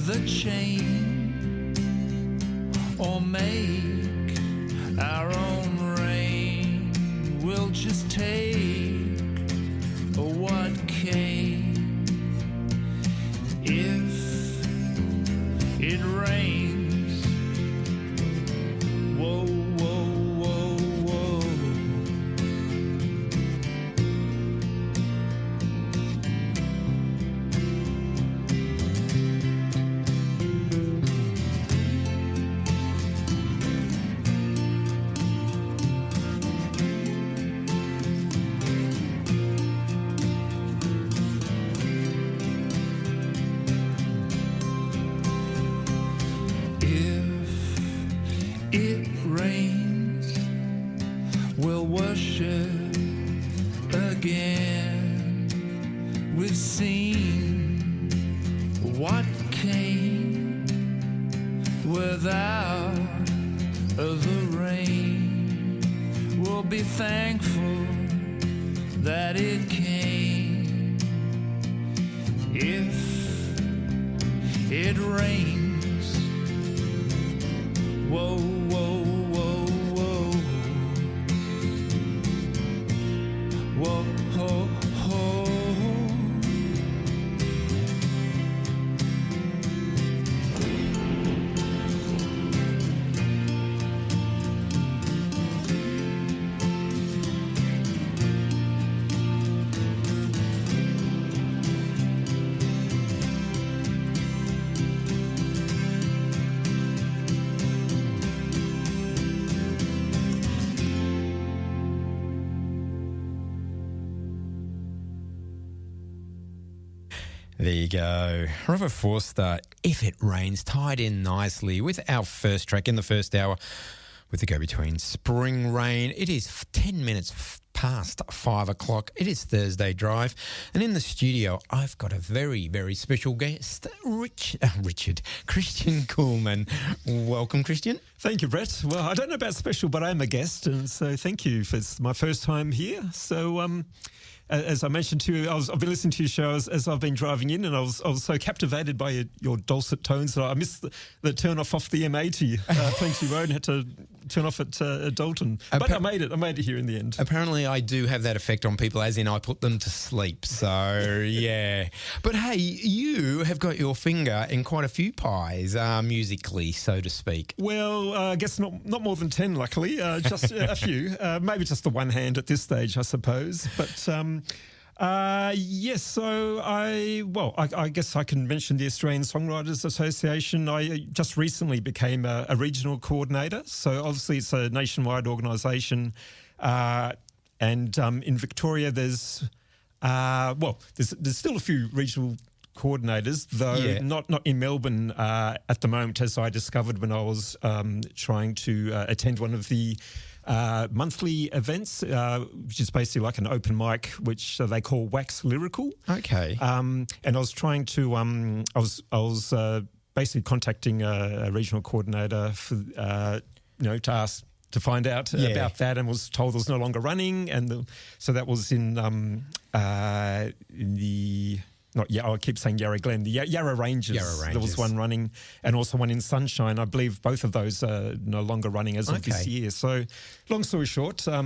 the chain or make our own rain. We'll just take what came. If it rains, whoa, whoa, whoa, whoa. It rains, we'll worship again. We've seen what came without the rain. We'll be thankful that it came. If it rains, whoa, whoa, whoa, whoa. Whoa, ho, ho. There you go. Robert Forster, If It Rains, tied in nicely with our first track in the first hour with the go-between Spring Rain. It is 10 minutes past 5 o'clock. It is Thursday Drive. And in the studio, I've got a very, very special guest, Richard, Christian Kuhlmann. Welcome, Christian. Thank you, Brett. Well, I don't know about special, but I am a guest, and so thank you. It's my first time here. So, as I mentioned to you, I've been listening to your show as I've been driving in, and I was so captivated by your dulcet tones that I missed the turn off the M80 Plenty Road and had to turn off at Dalton. But I made it here in the end. Apparently I do have that effect on people, as in I put them to sleep. So, yeah. But hey, you have got your finger in quite a few pies, musically, so to speak. Well, I guess not more than 10, luckily. Just a few. Maybe just the one hand at this stage, I suppose. But yes, so I guess I can mention the Australian Songwriters Association. I just recently became a regional coordinator. So obviously it's a nationwide organisation. And in Victoria there's still a few regional coordinators, though not in Melbourne at the moment, as I discovered when I was trying to attend one of the monthly events, which is basically like an open mic, which they call Wax Lyrical. Okay. And I was trying to, I was basically contacting a regional coordinator for, to ask to find out about that, and was told it was no longer running, and so that was in the. I keep saying Yarra Glen. The Yarra Ranges. There was one running, and also one in Sunshine. I believe both of those are no longer running as of this year. So, long story short, I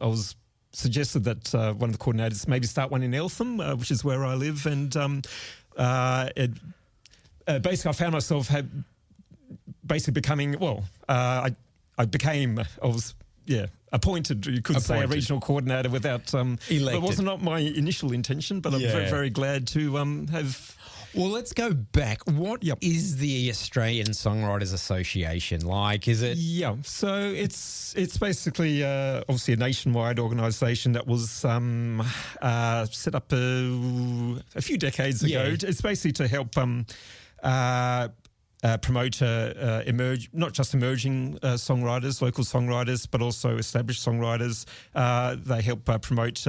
was suggested that one of the coordinators maybe start one in Eltham, which is where I live, and basically I found myself becoming appointed, you could say, a regional coordinator without... elected. It was not my initial intention, but I'm very, very glad to have... Well, let's go back. What is the Australian Songwriters Association like? Is it... Yeah, so it's basically obviously a nationwide organisation that was set up a few decades ago. Yeah. It's basically to help... promote not just emerging songwriters, local songwriters, but also established songwriters. They help promote,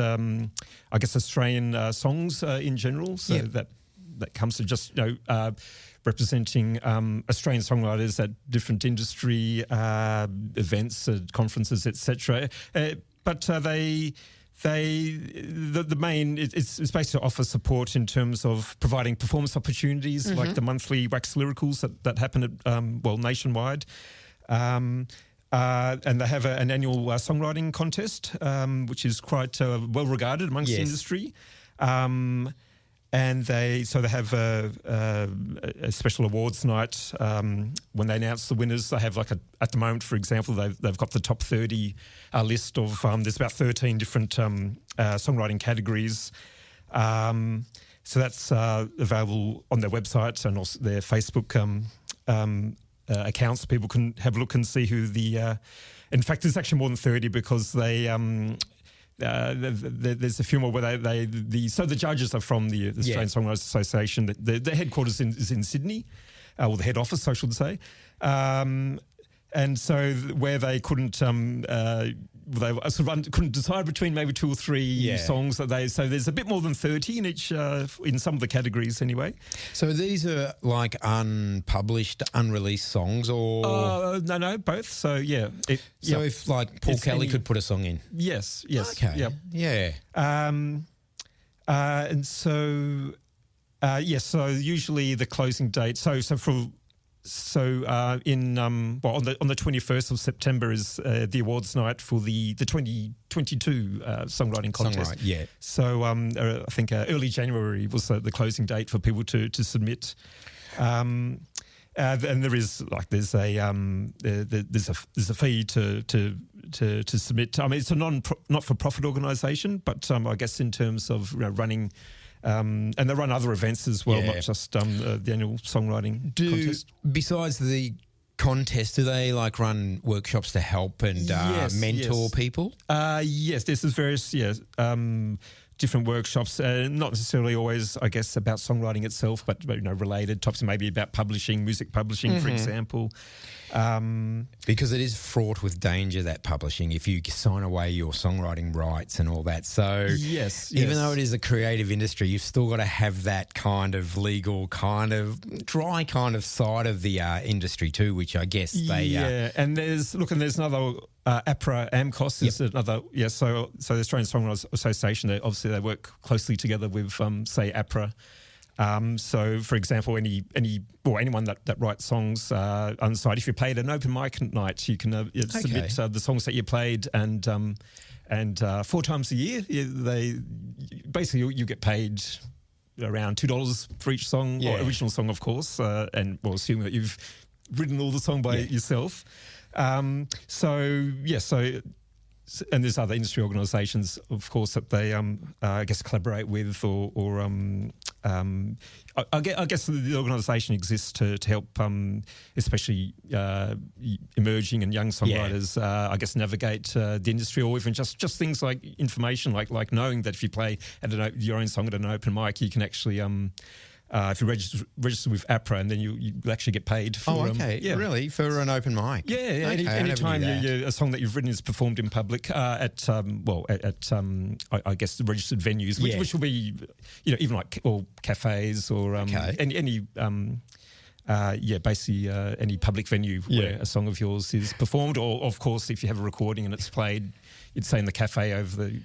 Australian songs in general. So that comes to just representing Australian songwriters at different industry events, conferences, etc. But the main it's basically to offer support in terms of providing performance opportunities like the monthly Wax Lyricals that happen at nationwide, and they have an annual songwriting contest which is quite well regarded amongst the industry. And they have a special awards night when they announce the winners. They have at the moment, for example, they've got the top 30 list of there's about 13 different songwriting categories. So that's available on their website and also their Facebook accounts. People can have a look and see who the. In fact, there's actually more than 30 because they. There's a few more where the judges are from the Australian Songwriters Association. The headquarters is in Sydney, or the head office, I should say. And so where they couldn't couldn't decide between maybe 2 or 3 songs so there's a bit more than 30 in each in some of the categories anyway. So these are like unpublished, unreleased songs, or no, both. So if like Paul Kelly could put a song in, yes, okay, and so so usually the closing date. So on the 21st of September is the awards night for the 2022 songwriting contest. So I think early January was the closing date for people to submit. And there is there's a fee to submit. I mean, it's a not for profit organisation, but I guess in terms of running. And they run other events as well, not just the annual songwriting contest. Besides the contest, do they run workshops to help and mentor people? Yes, there's various different workshops, not necessarily always, I guess, about songwriting itself, but related topics, maybe about publishing, music publishing, for example. Because it is fraught with danger, that publishing, if you sign away your songwriting rights and all that. So even though it is a creative industry, you've still got to have that kind of legal, kind of dry kind of side of the industry too, which I guess they... and there's another... APRA AMCOS is another, so the Australian Songwriters Association, they work closely together with, say, APRA. So, for example, anyone that writes songs on the side, if you played an open mic night, you can submit the songs that you played, and 4 times a year, you get paid around $2 for each song, or original song, of course, and we'll assume that you've written all the song by yourself. And there's other industry organisations, of course, that they, I guess, collaborate with, or I guess the organisation exists to help, especially emerging and young songwriters, I guess, navigate the industry, or even just things like information, like knowing that if you play your own song at an open mic, you can actually. If you register with APRA, and then you actually get paid for... really? For an open mic? Anytime a song that you've written is performed in public at I guess, the registered venues, which will be, even or cafes or any any public venue where a song of yours is performed, or, of course, if you have a recording and it's played, you'd say in the cafe over the...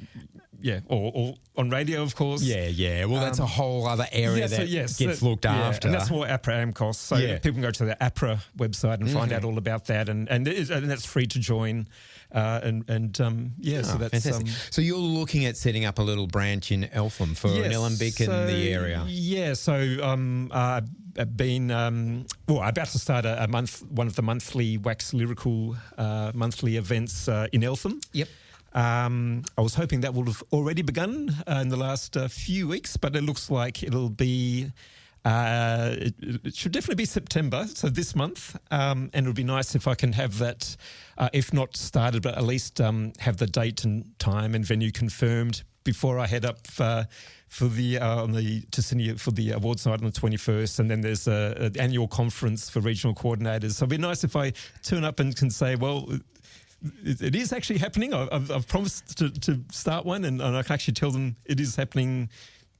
or on radio, of course. Well, that's a whole other area that gets looked after. And that's more APRA AMCOS. So people can go to the APRA website and find out all about that. And that's free to join. So that's... fantastic. So you're looking at setting up a little branch in Eltham for Nillumbik and the area. I've been about to start one of the monthly Wax Lyrical monthly events in Eltham. I was hoping that would have already begun in the last few weeks, but it looks like it'll be... it should definitely be September, so this month, and it would be nice if I can have that, if not started, but at least have the date and time and venue confirmed before I head up to Sydney for the awards night on the 21st, and then there's an annual conference for regional coordinators. So it'd be nice if I turn up and can say, well, it is actually happening. I've promised to start one, and I can actually tell them it is happening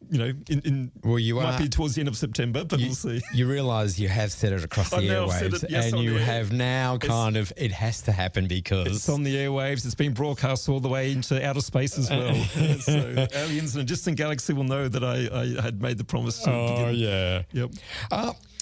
might be towards the end of September, but we'll see. You realise you have said it across the airwaves, and you have now it has to happen because it's on the airwaves. It's been broadcast all the way into outer space as well. So aliens in a distant galaxy will know that I had made the promise to begin. Yeah. Yep.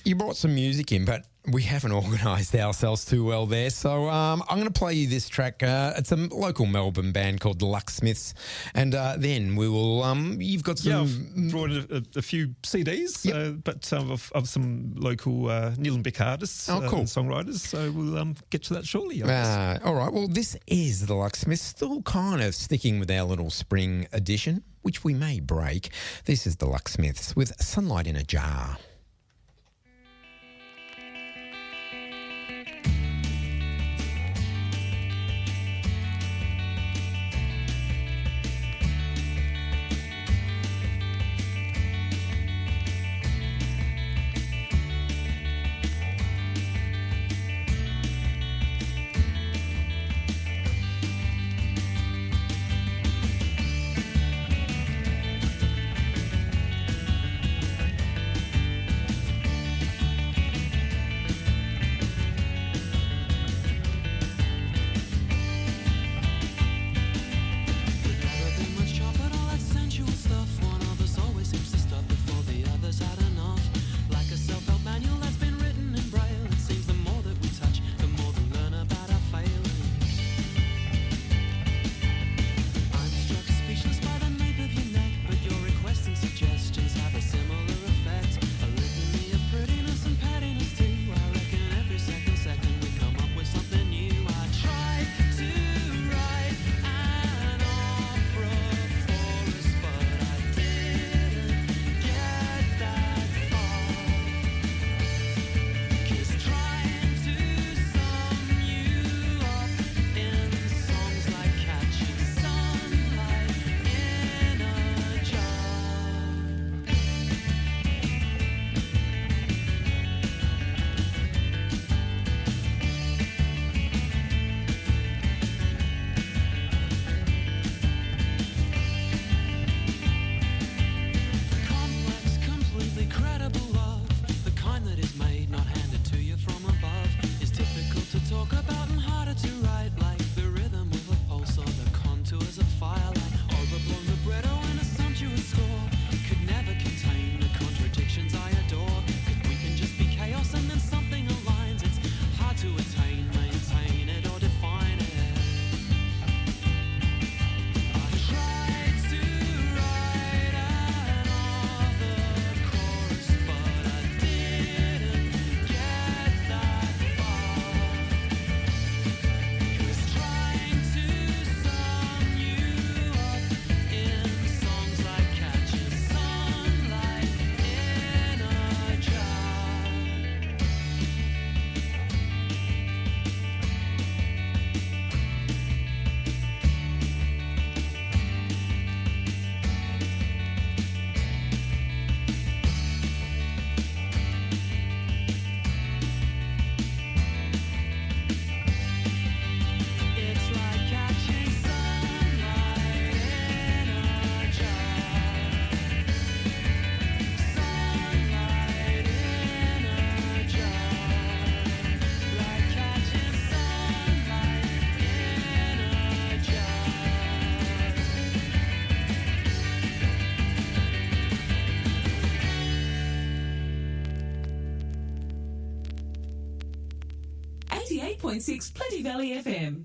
You brought some music in, but we haven't organised ourselves too well there. So I'm going to play you this track. It's a local Melbourne band called the Lucksmiths. And then we will, you've got some... Yeah, I've brought a few CDs, but of some local Neil and Beck artists and songwriters. So we'll get to that shortly, I guess. All right. Well, this is the Lucksmiths, still kind of sticking with our little spring edition, which we may break. This is the Lucksmiths with Sunlight in a Jar. Plenty Valley FM.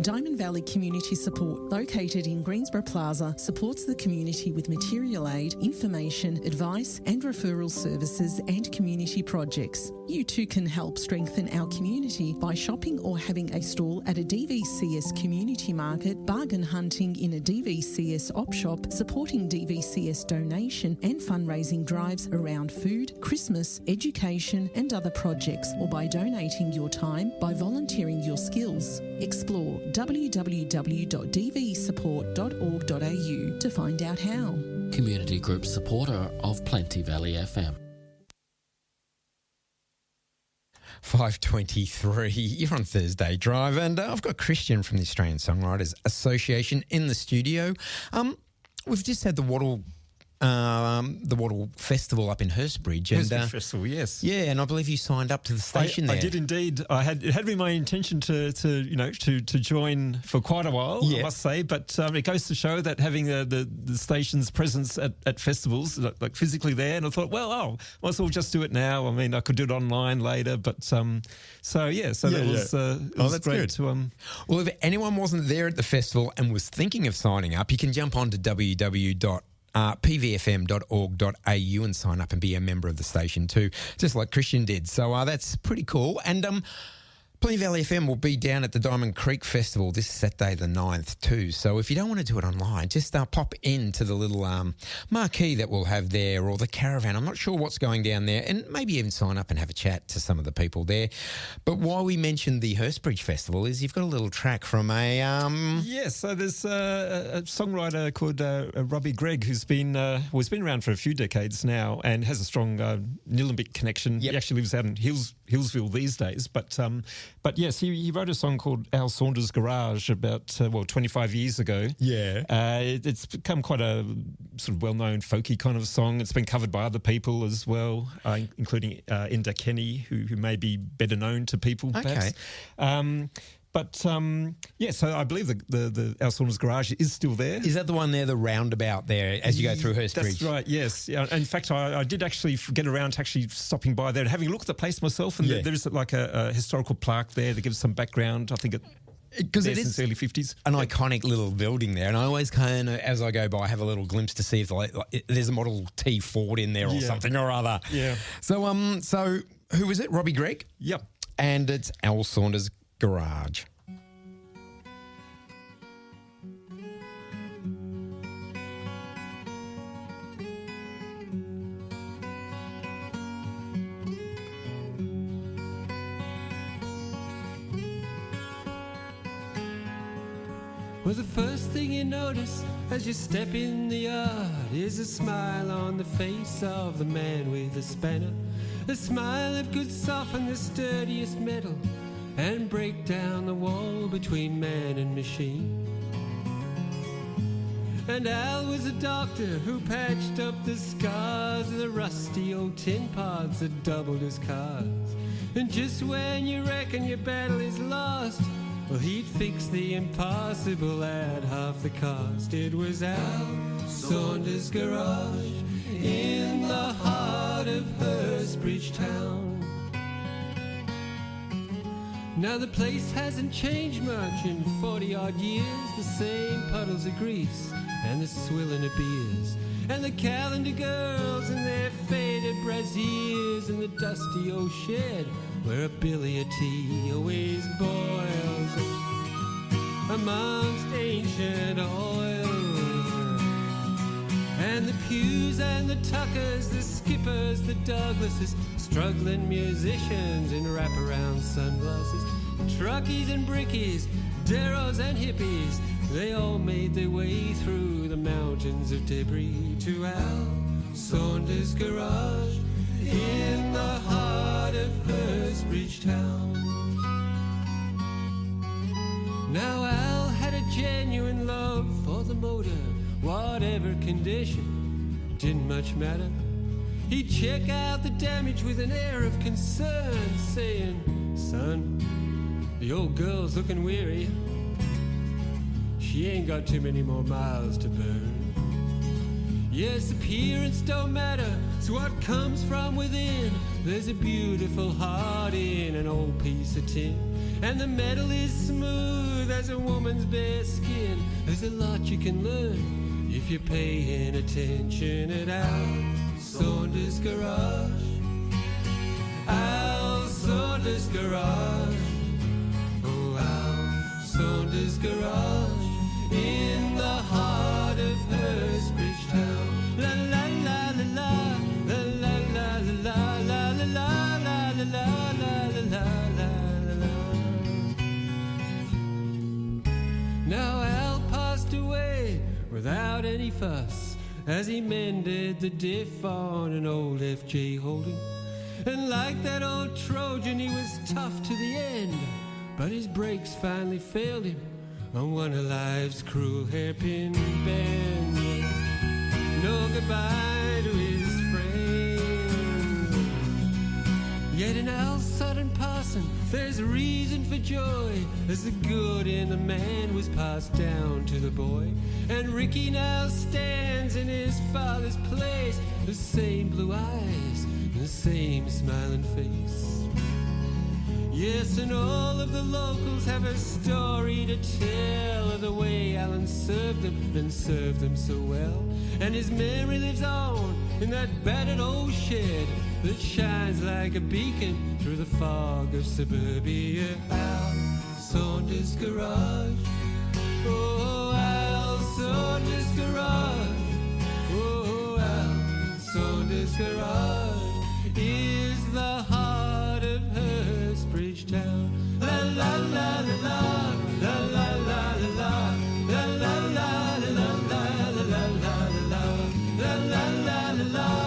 Diamond Valley Community Support, located in Greensborough Plaza, supports the community with material aid, information, advice and referral services and community projects. You too can help strengthen our community by shopping or having a stall at a DVCS community market, bargain hunting in a DVCS op shop, supporting DVCS donation and fundraising drives around food, Christmas, education and other projects, or by donating your time, by volunteering your skills. Explore www.dvsupport.org.au to find out how. Community group supporter of Plenty Valley FM. 5:23. You're on Thursday Drive, and I've got Christian from the Australian Songwriters Association in the studio. we've just had the Wattle Festival up in Hurstbridge. Hurstbridge Festival, yes. Yeah, and I believe you signed up to the station there. I did indeed. It had been my intention to join for quite a while, I must say. But it goes to show that having the station's presence at festivals, like physically there, and I thought, might as well just do it now. I mean, I could do it online later, but that was great. Good. To well, if anyone wasn't there at the festival and was thinking of signing up, you can jump on to pvfm.org.au and sign up and be a member of the station too, just like Christian did. So that's pretty cool. And Plenty Valley FM will be down at the Diamond Creek Festival this Saturday the 9th too. So if you don't want to do it online, just pop into the little marquee that we'll have there, or the caravan. I'm not sure what's going down there, and maybe even sign up and have a chat to some of the people there. But why we mentioned the Hurstbridge Festival is you've got a little track from a... Yes, so there's a songwriter called Robbie Gregg who's been around for a few decades now and has a strong Nillumbik connection. Yep. He actually lives out in Hillsville these days, but yes, he wrote a song called Al Saunders Garage about 25 years ago. Yeah, it's become quite a sort of well-known folky kind of song. It's been covered by other people as well, including Enda Kenny, who may be better known to people. Perhaps. So I believe the Al Saunders Garage is still there. Is that the one there, the roundabout there, as you go through Hurstbridge? That's right, yes. Yeah, in fact, I did actually get around to actually stopping by there and having a look at the place myself, and there is like a historical plaque there that gives some background. I think because it is early 50s. An iconic little building there, and I always kind of, as I go by, have a little glimpse to see if there's a Model T Ford in there or something or other. Yeah. So who is it? Robbie Gregg? Yep. And it's Al Saunders Garage. Well, the first thing you notice as you step in the yard is a smile on the face of the man with the spanner. A smile that could soften the sturdiest metal and break down the wall between man and machine. And Al was a doctor who patched up the scars of the rusty old tin pots that doubled as cars. And just when you reckon your battle is lost, well, he'd fix the impossible at half the cost. It was Al Saunders Garage in the heart of Hurstbridge town. Now the place hasn't changed much in 40-odd years. The same puddles of grease and the swilling of beers, and the calendar girls in their faded brassiers, and the dusty old shed where a billy of tea always boils amongst ancient oils. And the pews and the tuckers, the skippers, the Douglases, struggling musicians in wraparound sunglasses, truckies and brickies, Darrows and hippies, they all made their way through the mountains of debris to Al Saunders Garage in the heart of Hurstbridge town. Now Al had a genuine love for the motor, whatever condition, didn't much matter. He'd check out the damage with an air of concern, saying, "Son, the old girl's looking weary. She ain't got too many more miles to burn. Yes, appearance don't matter, it's what comes from within. There's a beautiful heart in an old piece of tin, and the metal is smooth as a woman's bare skin. There's a lot you can learn if you're paying attention at Al Saunders Garage. Al Saunders Garage. Oh, Al Saunders Garage in the heart of Hurstbridge town. La la la la la la la la la la la la la la la. Now Al passed away without any fuss as he mended the diff on an old FJ Holden. And like that old Trojan, he was tough to the end, but his brakes finally failed him on one of life's cruel hairpin bends. no goodbye to his friends. Yet in our sudden passing, there's reason for joy, as the good in the man was passed down to the boy. And Ricky now stands in his father's place, the same blue eyes, the same smiling face. Yes, and all of the locals have a story to tell of the way Alan served them and served them so well. And his memory lives on in that battered old shed that shines like a beacon through the fog of suburbia. Al Saunders Garage, oh, Al Saunders Garage, oh, Al Saunders Garage is the heart of Hurstbridge Town. La la la la la, la la la la la, la la la la la la la la la la la la la.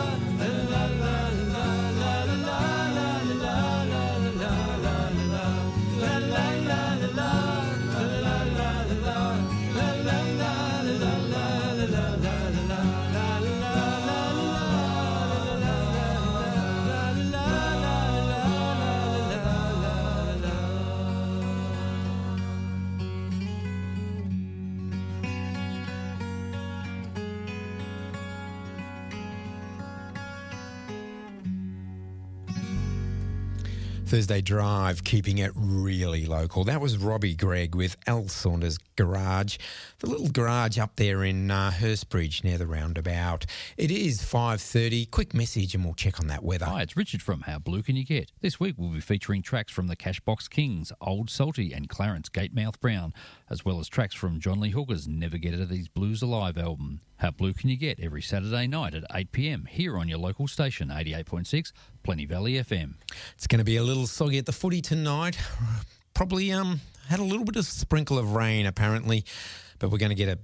Thursday Drive, keeping it really local. That was Robbie Gregg with Al Saunders Garage, the little garage up there in Hurstbridge near the roundabout. It is 5:30. Quick message and we'll check on that weather. Hi, it's Richard from How Blue Can You Get? This week we'll be featuring tracks from the Cashbox Kings, Old Salty and Clarence Gatemouth Brown, as well as tracks from John Lee Hooker's Never Get Out of These Blues Alive album. How Blue Can You Get? Every Saturday night at 8 p.m. here on your local station, 88.6 Plenty Valley FM. It's going to be a little soggy at the footy tonight. Probably had a little bit of sprinkle of rain apparently, but we're going to get a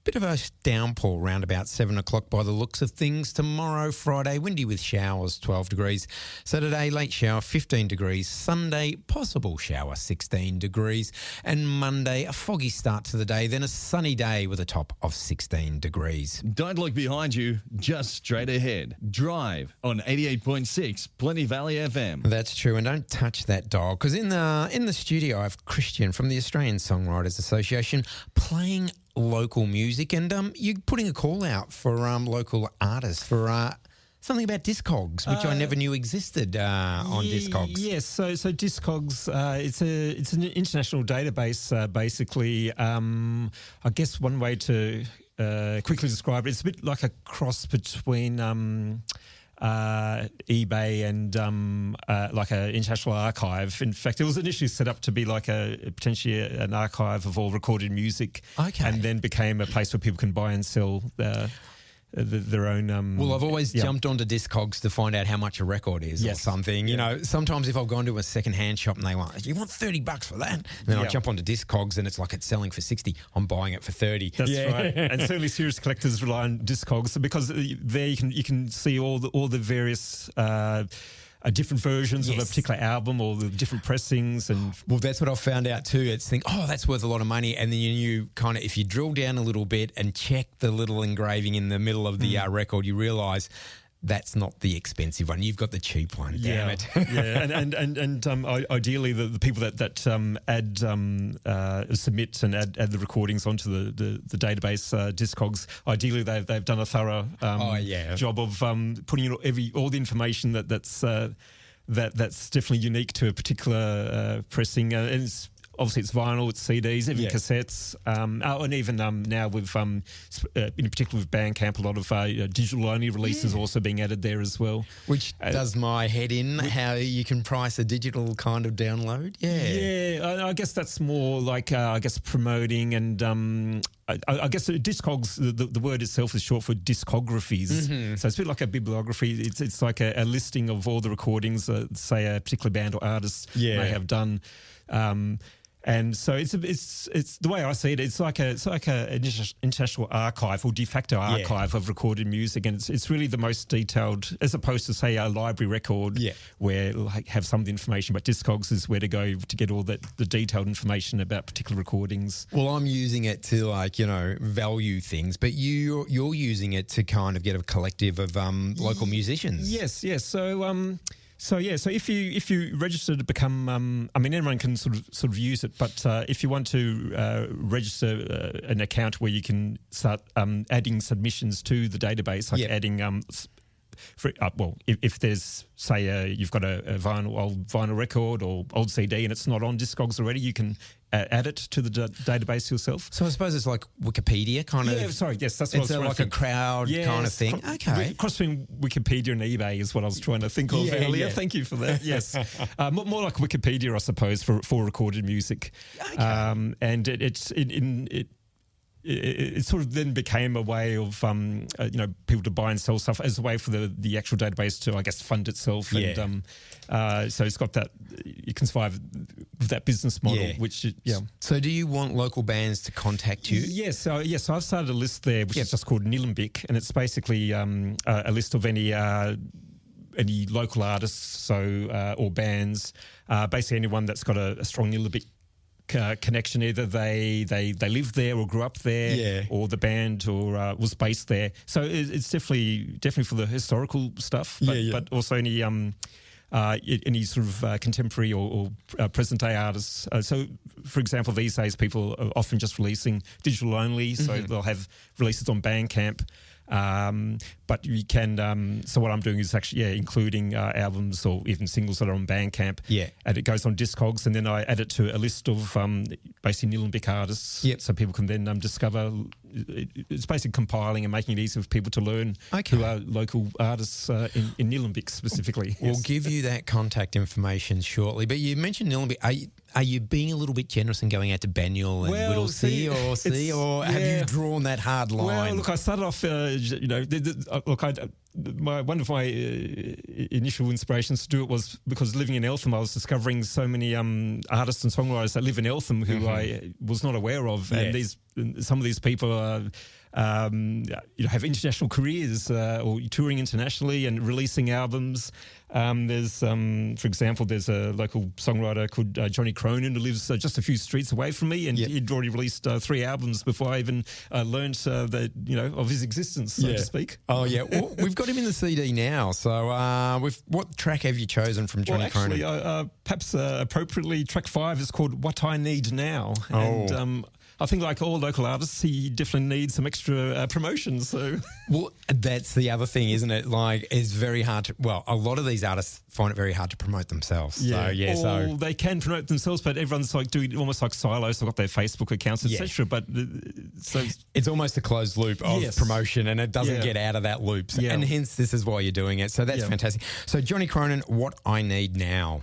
bit of a downpour around about 7 o'clock by the looks of things. Tomorrow, Friday, windy with showers, 12 degrees. Saturday, late shower, 15 degrees. Sunday, possible shower, 16 degrees. And Monday, a foggy start to the day, then a sunny day with a top of 16 degrees. Don't look behind you, just straight ahead. Drive on 88.6 Plenty Valley FM. That's true, and don't touch that dial, because in the studio I have Christian from the Australian Songwriters Association playing local music, and you're putting a call out for local artists for something about Discogs, which I never knew existed on Discogs. Yes, so Discogs, it's an international database, basically. I guess one way to quickly describe it, it's a bit like a cross between eBay and like an international archive. In fact, it was initially set up to be like potentially an archive of all recorded music, and then became a place where people can buy and sell their own. Well, I've always jumped onto Discogs to find out how much a record is or something. You know, sometimes if I've gone to a second-hand shop and they want, you want $30 for that? And then I'll jump onto Discogs and it's like it's selling for 60. I'm buying it for 30. That's right. And certainly serious collectors rely on Discogs because there you can see all the various different versions of a particular album or the different pressings. And well, that's what I found out too. It's that's worth a lot of money. And then you kind of, if you drill down a little bit and check the little engraving in the middle of the record, you realise that's not the expensive one. You've got the cheap one. Damn it. and ideally the people that submit and add the recordings onto the database Discogs. Ideally, they've done a thorough job of putting in all the information that's definitely unique to a particular pressing. And it's obviously it's vinyl, it's CDs, even cassettes, and even now with, in particular with Bandcamp, a lot of digital-only releases also being added there as well. Which does my head in, how you can price a digital kind of download. I guess that's more like, promoting and... I guess Discogs, the word itself is short for discographies. Mm-hmm. So it's a bit like a bibliography. It's like a listing of all the recordings, say a particular band or artist may have done. And so it's the way I see it. It's like a international archive or de facto archive of recorded music, and it's really the most detailed, as opposed to say a library record where it'll have some of the information, but Discogs is where to go to get all the detailed information about particular recordings. Well, I'm using it to value things, but you're using it to kind of get a collective of local musicians. Yes. So if you register to become, anyone can sort of use it, but if you want to register an account where you can start adding submissions to the database, like adding if there's, say, you've got a old vinyl record or old CD and it's not on Discogs already, you can add it to the database yourself. So I suppose it's like Wikipedia kind of. Yeah, sorry, yes, that's what I was trying to think. It's like a crowd kind of thing. Okay. Cross between Wikipedia and eBay is what I was trying to think of earlier. Thank you for that. Yes, more like Wikipedia, I suppose, for recorded music. Okay. And it sort of then became a way of people to buy and sell stuff as a way for the actual database to, I guess, fund itself. Yeah. And so it's got that, you can survive with that business model. Which So do you want local bands to contact you? Yes. So I've started a list there which is just called Nillumbik, and it's basically a list of any local artists or bands, basically anyone that's got a strong Nillumbik connection. Either they lived there or grew up there, or the band or was based there. So it's definitely for the historical stuff, but also any sort of contemporary or present day artists. So, for example, these days people are often just releasing digital only, so they'll have releases on Bandcamp. But you can. So what I'm doing is actually including albums or even singles that are on Bandcamp. Yeah, and it goes on Discogs, and then I add it to a list of basically Nillumbik artists. Yep. So people can then discover. It's basically compiling and making it easy for people to learn who are local artists in Nillumbik specifically. We'll give you that contact information shortly. But you mentioned Nillumbik. Are you being a little bit generous and going out to Banyule and Whittlesea or have you drawn that hard line? Well, look, I started off, one of my initial inspirations to do it was because living in Eltham, I was discovering so many artists and songwriters that live in Eltham who I was not aware of, and some of these people are. Have international careers or touring internationally and releasing albums. There's, for example, there's a local songwriter called Johnny Cronin who lives just a few streets away from me, and he'd already released 3 albums before I even learnt of his existence, so to speak. Oh yeah, well, we've got him in the CD now. So, what track have you chosen from Johnny Cronin? Perhaps appropriately, track 5 is called "What I Need Now," and I think, like all local artists, he definitely needs some extra promotion. So, well, that's the other thing, isn't it? Like, it's very hard to. Well, a lot of these artists find it very hard to promote themselves. So they can promote themselves, but everyone's like doing almost like silos. They've got their Facebook accounts, etc. But so it's almost a closed loop of promotion, and it doesn't get out of that loop. So, and hence, this is why you're doing it. So that's fantastic. So, Johnny Cronin, "What I Need Now."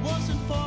Wasn't for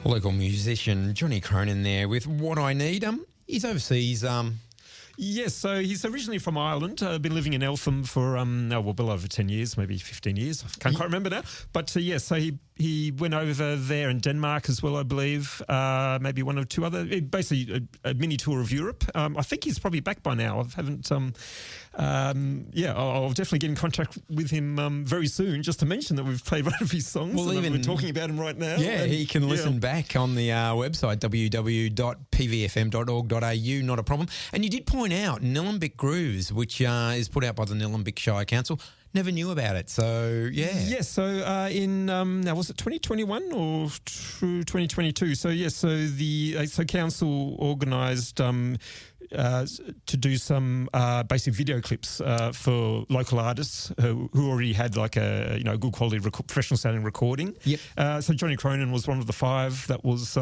Local musician Johnny Cronin there with What I Need. He's overseas. Yes, so he's originally from Ireland. Been living in Eltham for well over 10 years, maybe 15 years. I can't quite remember now. But so he went over there in Denmark as well, I believe. Maybe one or two other, basically a mini tour of Europe. I think he's probably back by now. I haven't. I'll definitely get in contact with him very soon. Just to mention that we've played one of his songs. Well, and we're talking about him right now. Yeah, he can listen back on the website www.pvfm.org.au. Not a problem. And you did point out Nillumbik Grooves, which is put out by the Nillumbik Shire Council. Never knew about it, so yeah. Yes, so in now was it 2021 or 2022? So yes, so council organised to do some basic video clips for local artists who already had like a good quality professional sounding recording. Yep. So Johnny Cronin was one of the 5 that was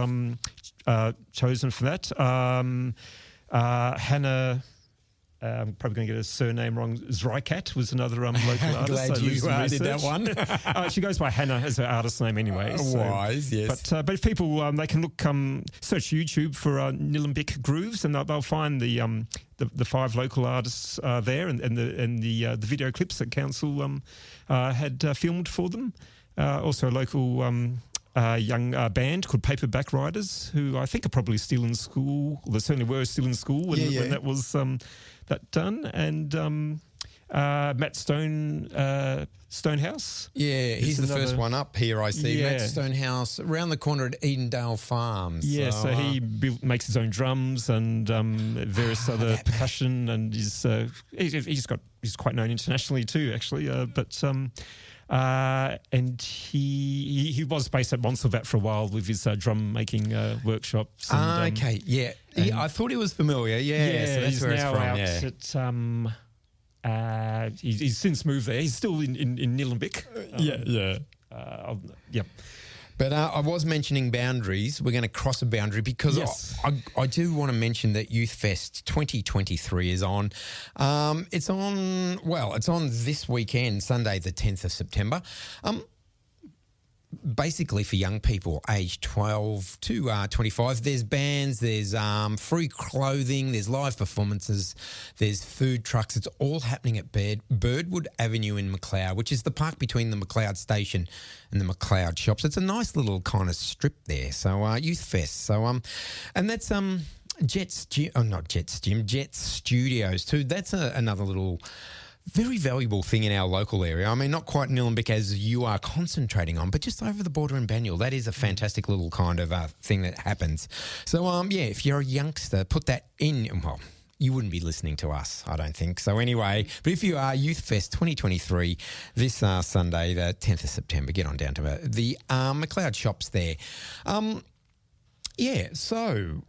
chosen for that. Hannah. I'm probably going to get her surname wrong. Zrykat was another local artist. Glad you did that one. She goes by Hannah as her artist name anyway. Wise, yes. But if people, they can look, search YouTube for Nillumbik Grooves, and they'll find the 5 local artists there, and the video clips that council had filmed for them. Also a local young band called Paperback Riders, who I think are probably still in school. Well, they certainly were still in school when that was that done. And Matt Stonehouse. Yeah, he's the first one up here, I see. Yeah. Matt Stonehouse, around the corner at Edendale Farms. Yeah, so he makes his own drums and various other percussion, and he's quite known internationally too, actually. And he was based at Montserrat for a while with his drum making workshops. And, okay, yeah. I thought he was familiar. Yeah, so that's he's where it's now from. Out at. He's since moved there. He's still in Nillumbik. Yep. But I was mentioning boundaries. We're going to cross a boundary because I do want to mention that Youth Fest 2023 is on. It's on this weekend, Sunday the 10th of September. Basically for young people aged 12 to 25. There's bands, there's free clothing, there's live performances, there's food trucks. It's all happening at Birdwood Avenue in Macleod, which is the park between the Macleod station and the Macleod shops. It's a nice little kind of strip there. So Youth Fest. So and that's Jets Studios too. That's another little very valuable thing in our local area. I mean, not quite Nillumbik as you are concentrating on, but just over the border in Banyule. That is a fantastic little kind of thing that happens. So, if you're a youngster, put that in. Well, you wouldn't be listening to us, I don't think. So anyway, but if you are Youth Fest 2023, this Sunday, the 10th of September, get on down to the Macleod shops there. So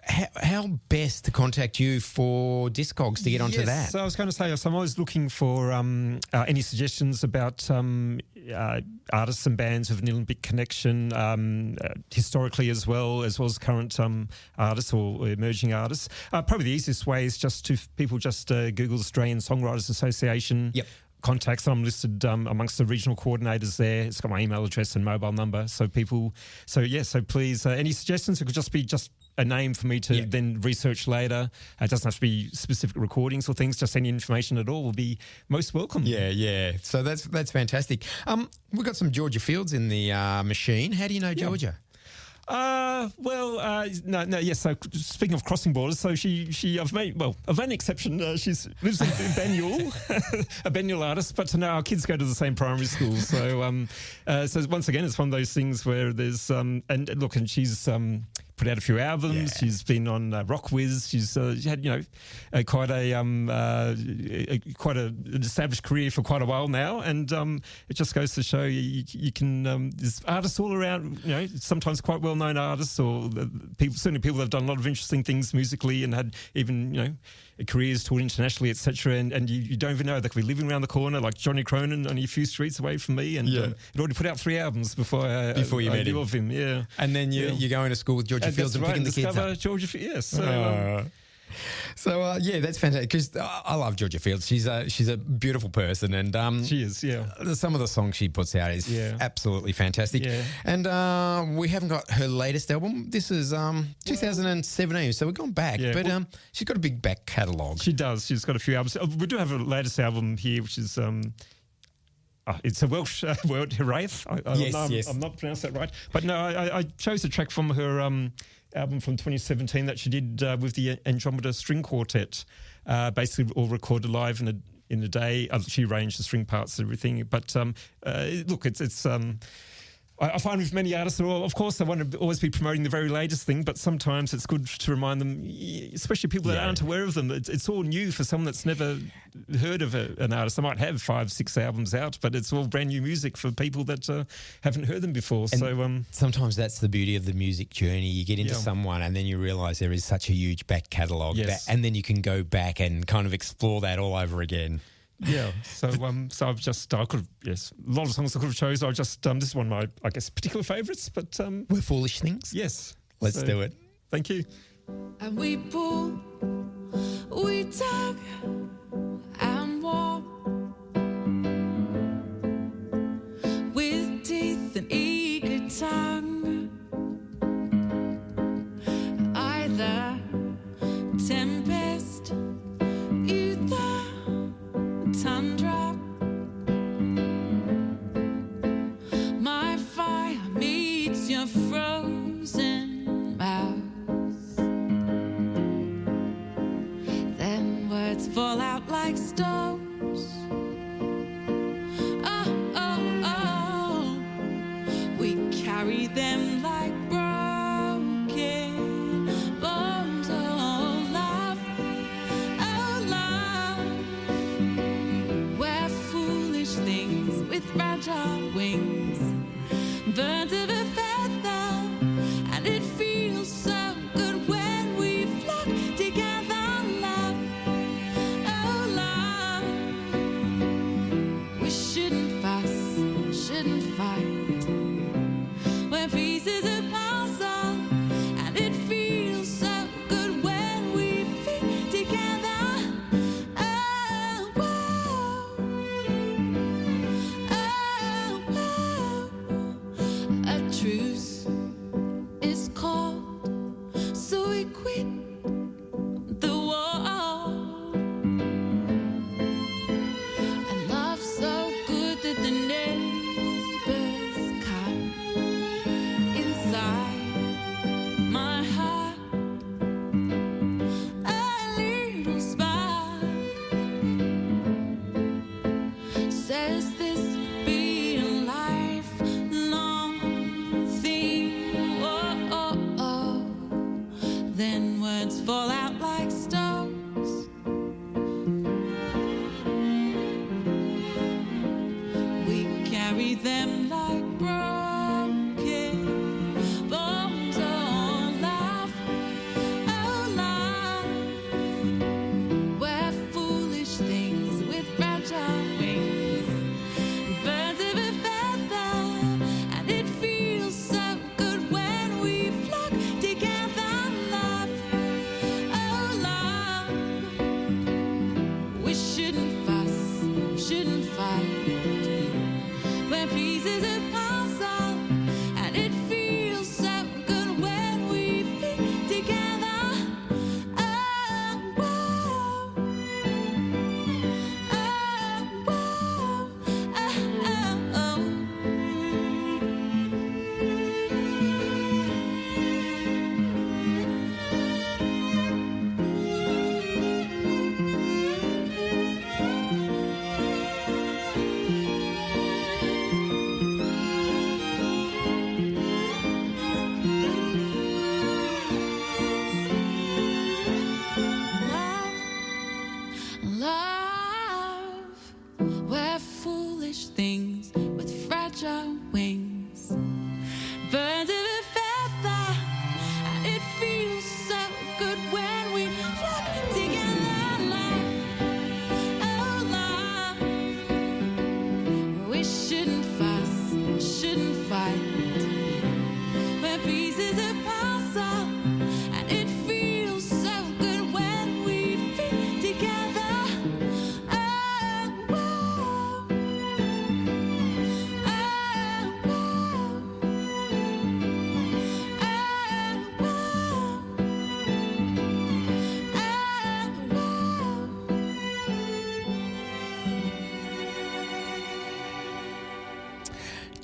how best to contact you for Discogs to get onto that? So I was going to say, so I'm always looking for any suggestions about artists and bands of Nillumbik connection, historically as well as current artists or emerging artists. Probably the easiest way is just to people Google Australian Songwriters Association. Yep. Contacts. I'm listed amongst the regional coordinators there. It's got my email address and mobile number. So please, any suggestions? It could just be a name for me to then research later. It doesn't have to be specific recordings or things. Just any information at all will be most welcome. Yeah. So that's fantastic. We've got some Georgia Fields in the machine. How do you know Georgia? No. Yes. So speaking of crossing borders, so I've made an exception. She lives in Banyule, a Banyule artist, but no, our kids go to the same primary school. So, so once again, it's one of those things where there's and she's put out a few albums. Yeah. She's been on Rock Wiz. She's had quite an established career for quite a while now, and it just goes to show you can there's artists all around. Sometimes quite well known artists, or people that have done a lot of interesting things musically and had even careers toured internationally, etc. And you don't even know they could be living around the corner, like Johnny Cronin, only a few streets away from me, and it already put out 3 albums before you met him. Yeah, and then you're going to school with Georgia Fields and picking the kids up. Georgia Fields, yes. So, So yeah, that's fantastic because I love Georgia Fields. She's a beautiful person, and she is. Yeah, some of the songs she puts out is absolutely fantastic. Yeah. And we haven't got her latest album. This is 2017, so we've gone back. Yeah. But she's got a big back catalogue. She does. She's got a few albums. We do have her latest album here, which is. It's a Welsh word, Hiraeth. I'm not pronouncing that right. But no, I chose a track from her album from 2017 that she did with the Andromeda String Quartet, basically all recorded live in a day. She arranged the string parts and everything. But look, it's I find with many artists, of course, they want to always be promoting the very latest thing, but sometimes it's good to remind them, especially people that aren't aware of them, it's all new for someone that's never heard of an artist. They might have 5-6 albums out, but it's all brand new music for people that haven't heard them before. And so sometimes that's the beauty of the music journey. You get into someone and then you realise there is such a huge back catalogue, and then you can go back and kind of explore that all over again. Yeah, so I've just a lot of songs I could have chosen. I just this is one of my, I guess, particular favourites. But We're Foolish Things. Yes, let's do it. Thank you. And we pull, we tug, and walk with teeth and eager tongue. Either tempest, ether, tundra. My fire meets your frozen mouth. Then words fall out like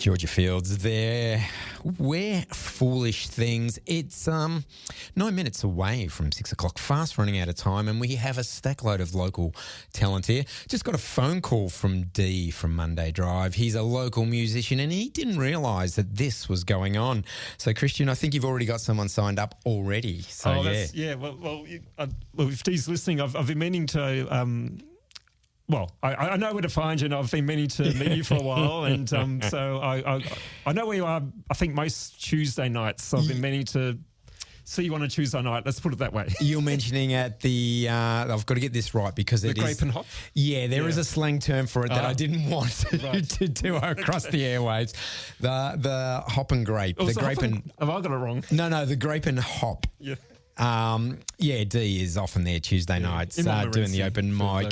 Georgia Fields there. We're Foolish Things. It's 9 minutes away from 6 o'clock, fast running out of time, and we have a stack load of local talent here. Just got a phone call from D from Monday Drive. He's a local musician and he didn't realise that this was going on. So, Christian, I think you've already got someone signed up already. So, Well, if Dee's listening, I've been meaning to... I know where to find you, and I've been meaning to meet you for a while, and so I know where you are. I think most Tuesday nights. So I've been meaning to see you on a Tuesday night. Let's put it that way. You're mentioning at the. I've got to get this right because the grape and hop. Yeah, there is a slang term for it that I didn't want to do across the airwaves. The hop and grape. The grape and. Have I got it wrong? No, the grape and hop. Yeah. D is often there Tuesday nights doing the open mic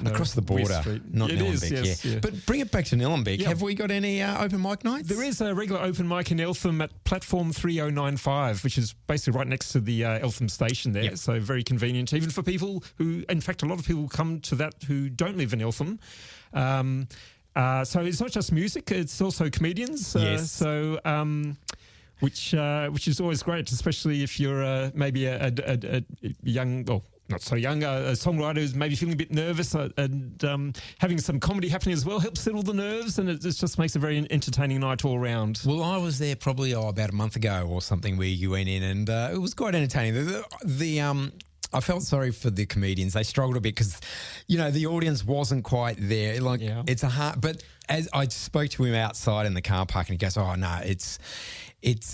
across the border, not Nillumbik. Yeah. But bring it back to Nillumbik. Have we got any open mic nights? There is a regular open mic in Eltham at platform 3095, which is basically right next to the Eltham station there. Yep. So very convenient, even for people who, in fact, a lot of people come to that who don't live in Eltham. So it's not just music; it's also comedians. Yes. Which is always great, especially if you're maybe a young, well, not so young, a songwriter who's maybe feeling a bit nervous and having some comedy happening as well helps settle the nerves, and it just makes a very entertaining night all round. Well, I was there probably about a month ago or something where you went in, and it was quite entertaining. I felt sorry for the comedians. They struggled a bit because, the audience wasn't quite there. It's a hard, but as I spoke to him outside in the car park, and he goes, "Oh no, it's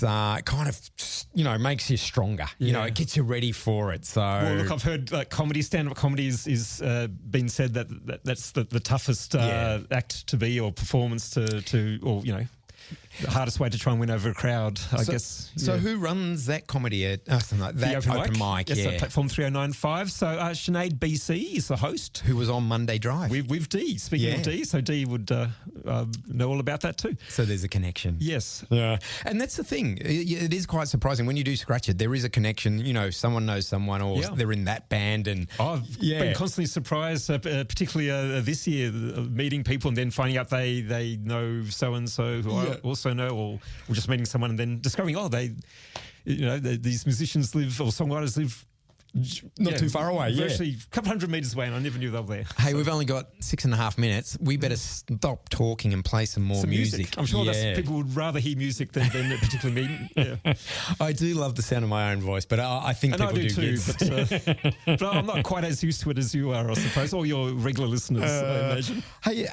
kind of, makes you stronger. Yeah. It gets you ready for it." So, well, look, I've heard stand-up comedy is been said that's the toughest act to be, or performance to the hardest way to try and win over a crowd, I guess. So who runs that comedy at that open mic? Yes, at platform 3095. So Sinead BC is the host. Who was on Monday Drive. With Dee. Speaking of Dee, so Dee would know all about that too. So there's a connection. Yes. Yeah. And that's the thing. It is quite surprising. When you do Scratch It, there is a connection. Someone knows someone, or they're in that band. And I've been constantly surprised, particularly this year, meeting people and then finding out they know so-and-so who I also know, or just meeting someone and then discovering, these musicians live, or songwriters live not too far away, virtually a couple hundred metres away, and I never knew they were there. Hey, we've only got 6.5 minutes. We better stop talking and play some more music. I'm sure people would rather hear music than particularly me. Yeah. I do love the sound of my own voice, but I think and people I do too. But I'm not quite as used to it as you are, I suppose, or your regular listeners, I imagine. Hey,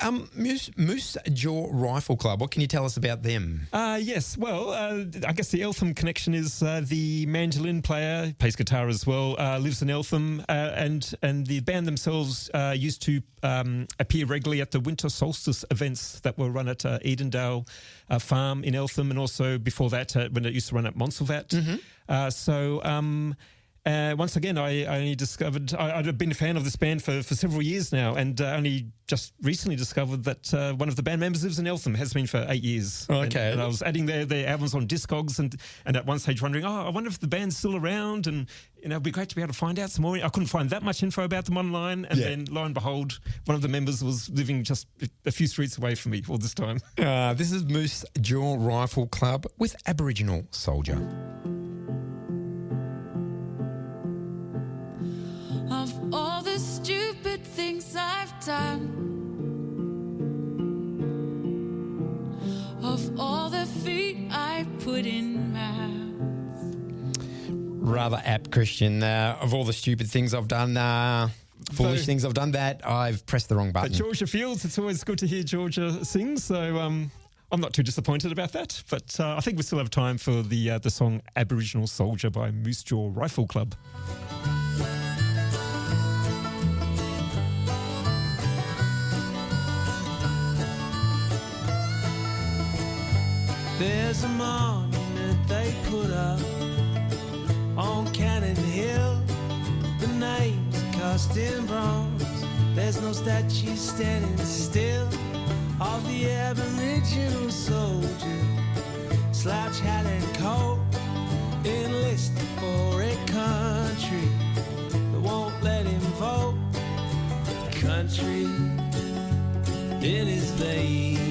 Moose Jaw Rifle Club, what can you tell us about them? Yes, well, I guess the Eltham connection is the mandolin player, plays guitar as well, lives in Eltham, and the band themselves used to appear regularly at the winter solstice events that were run at Edendale Farm in Eltham, and also before that when it used to run at Montsalvat. Mm-hmm. Once again, I only discovered I'd been a fan of this band for several years now, and only just recently discovered that one of the band members lives in Eltham, has been for 8 years. Okay. And I was adding their albums on Discogs, and at one stage wondering, I wonder if the band's still around, and it'd be great to be able to find out some more. I couldn't find that much info about them online, and then lo and behold, one of the members was living just a few streets away from me all this time. This is Moose Jaw Rifle Club with Aboriginal Soldier. Of all the stupid things I've done, of all the feet I put in mouths. Rather apt, Christian. Of all the stupid things I've done, foolish things I've done, that I've pressed the wrong button. But Georgia Fields, it's always good to hear Georgia sing, so I'm not too disappointed about that. But I think we still have time for the song Aboriginal Soldier by Moose Jaw Rifle Club. There's a monument they put up on Cannon Hill. The names are cast in bronze. There's no statue standing still of the Aboriginal soldier. Slouch hat and coat, enlisted for a country that won't let him vote. Country in his veins,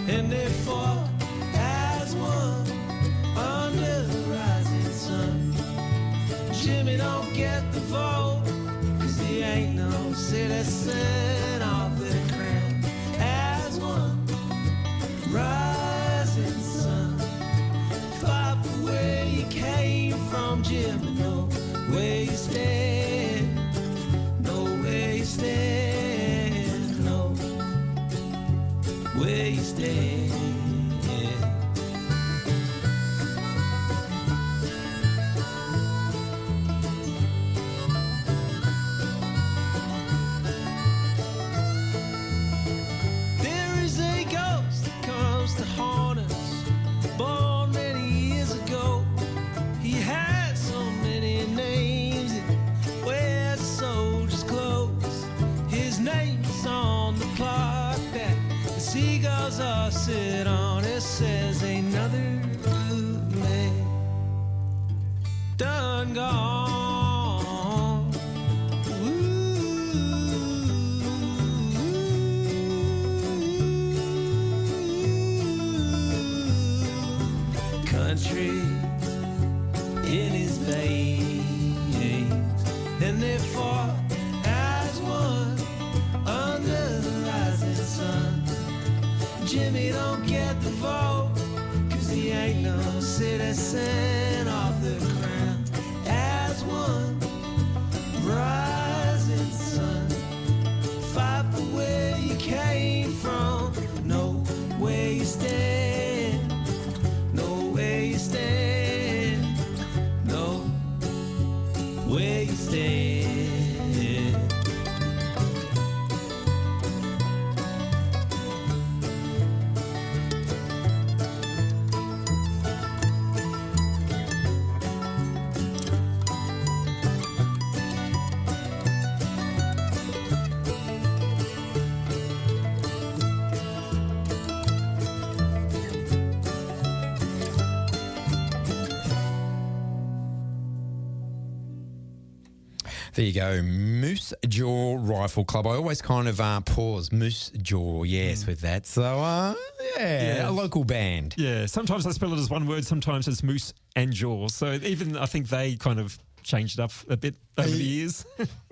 and descent of the crown as one rising sun. Fight for where you came from, Jim, and know where you stand. Know where you stand. Know where you stand. Born many years ago, he had so many names and wears soldiers' clothes. His name's on the plaque that the seagulls are sit on. It says another good man done gone. Country in his veins, and they fought as one under the rising sun. Jimmy don't get the vote, 'cause he ain't no citizen of the crown. As one rising sun, fight for where you came from, know where you stand. Where you stand, know where you stand. There you go, Moose Jaw Rifle Club. I always kind of pause, Moose Jaw, yes, with that. So, yeah, a local band. Yeah, sometimes I spell it as one word, sometimes it's Moose and Jaw. So even I think they kind of changed it up a bit over the years.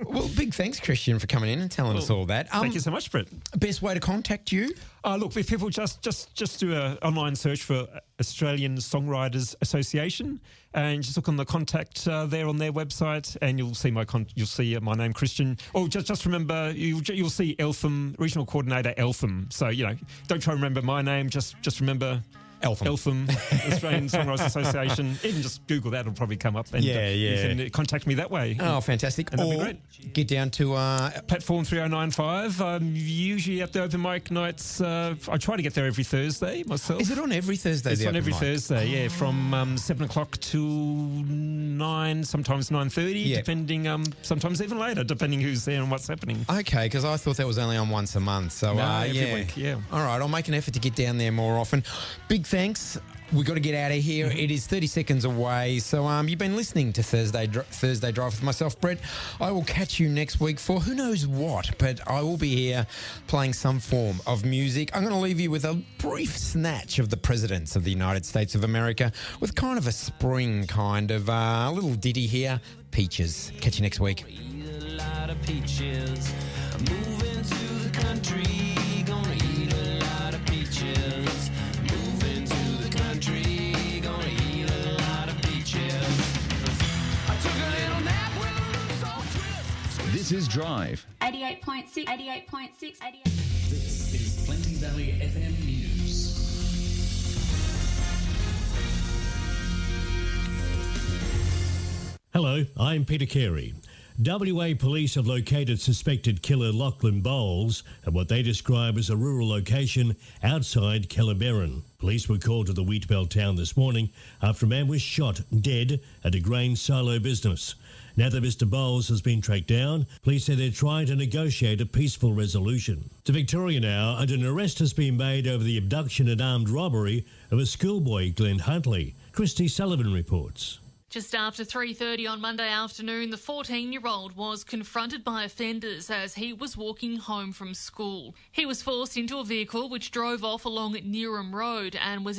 Well, big thanks, Christian, for coming in and telling us all that. Thank you so much, Brett. Best way to contact you? Look, if people just do an online search for Australian Songwriters Association and just look on the contact there on their website, and you'll see my name, Christian. Or just remember, you'll see Eltham, Regional Coordinator Eltham. So, don't try to remember my name, just remember Eltham, Australian Songwriters Association. Even just Google that, it'll probably come up. And you can contact me that way. Oh, fantastic. And that'd be great. Get down to Platform 3095. I'm usually at the open mic nights. I try to get there every Thursday myself. Is it on every Thursday? It's on every mic? Thursday, yeah, from 7 o'clock to 9, sometimes 9:30, depending, sometimes even later, depending who's there and what's happening. Okay, because I thought that was only on once a month. So, every week, yeah. All right, I'll make an effort to get down there more often. Big thanks. We've got to get out of here. It is 30 seconds away. So you've been listening to Thursday Drive with myself, Brett. I will catch you next week for who knows what, but I will be here playing some form of music. I'm going to leave you with a brief snatch of the presidents of the United States of America with kind of a spring kind of little ditty here, Peaches. Catch you next week. A lot of peaches. Moving to the country, gonna eat a lot of peaches. Moving to the country, gonna eat a lot of peaches. I took a little nap with a loose old twist. This is Drive. 88.6, 88.6, 88. This is Plenty Valley FM News. Hello, I'm Peter Carey. WA police have located suspected killer Lachlan Bowles at what they describe as a rural location outside Kellerberrin. Police were called to the Wheatbelt town this morning after a man was shot dead at a grain silo business. Now that Mr Bowles has been tracked down, police say they're trying to negotiate a peaceful resolution. To Victoria now, and an arrest has been made over the abduction and armed robbery of a schoolboy, Glenn Huntley. Christy Sullivan reports. Just after 3:30 on Monday afternoon, the 14-year-old was confronted by offenders as he was walking home from school. He was forced into a vehicle which drove off along Neeram Road and was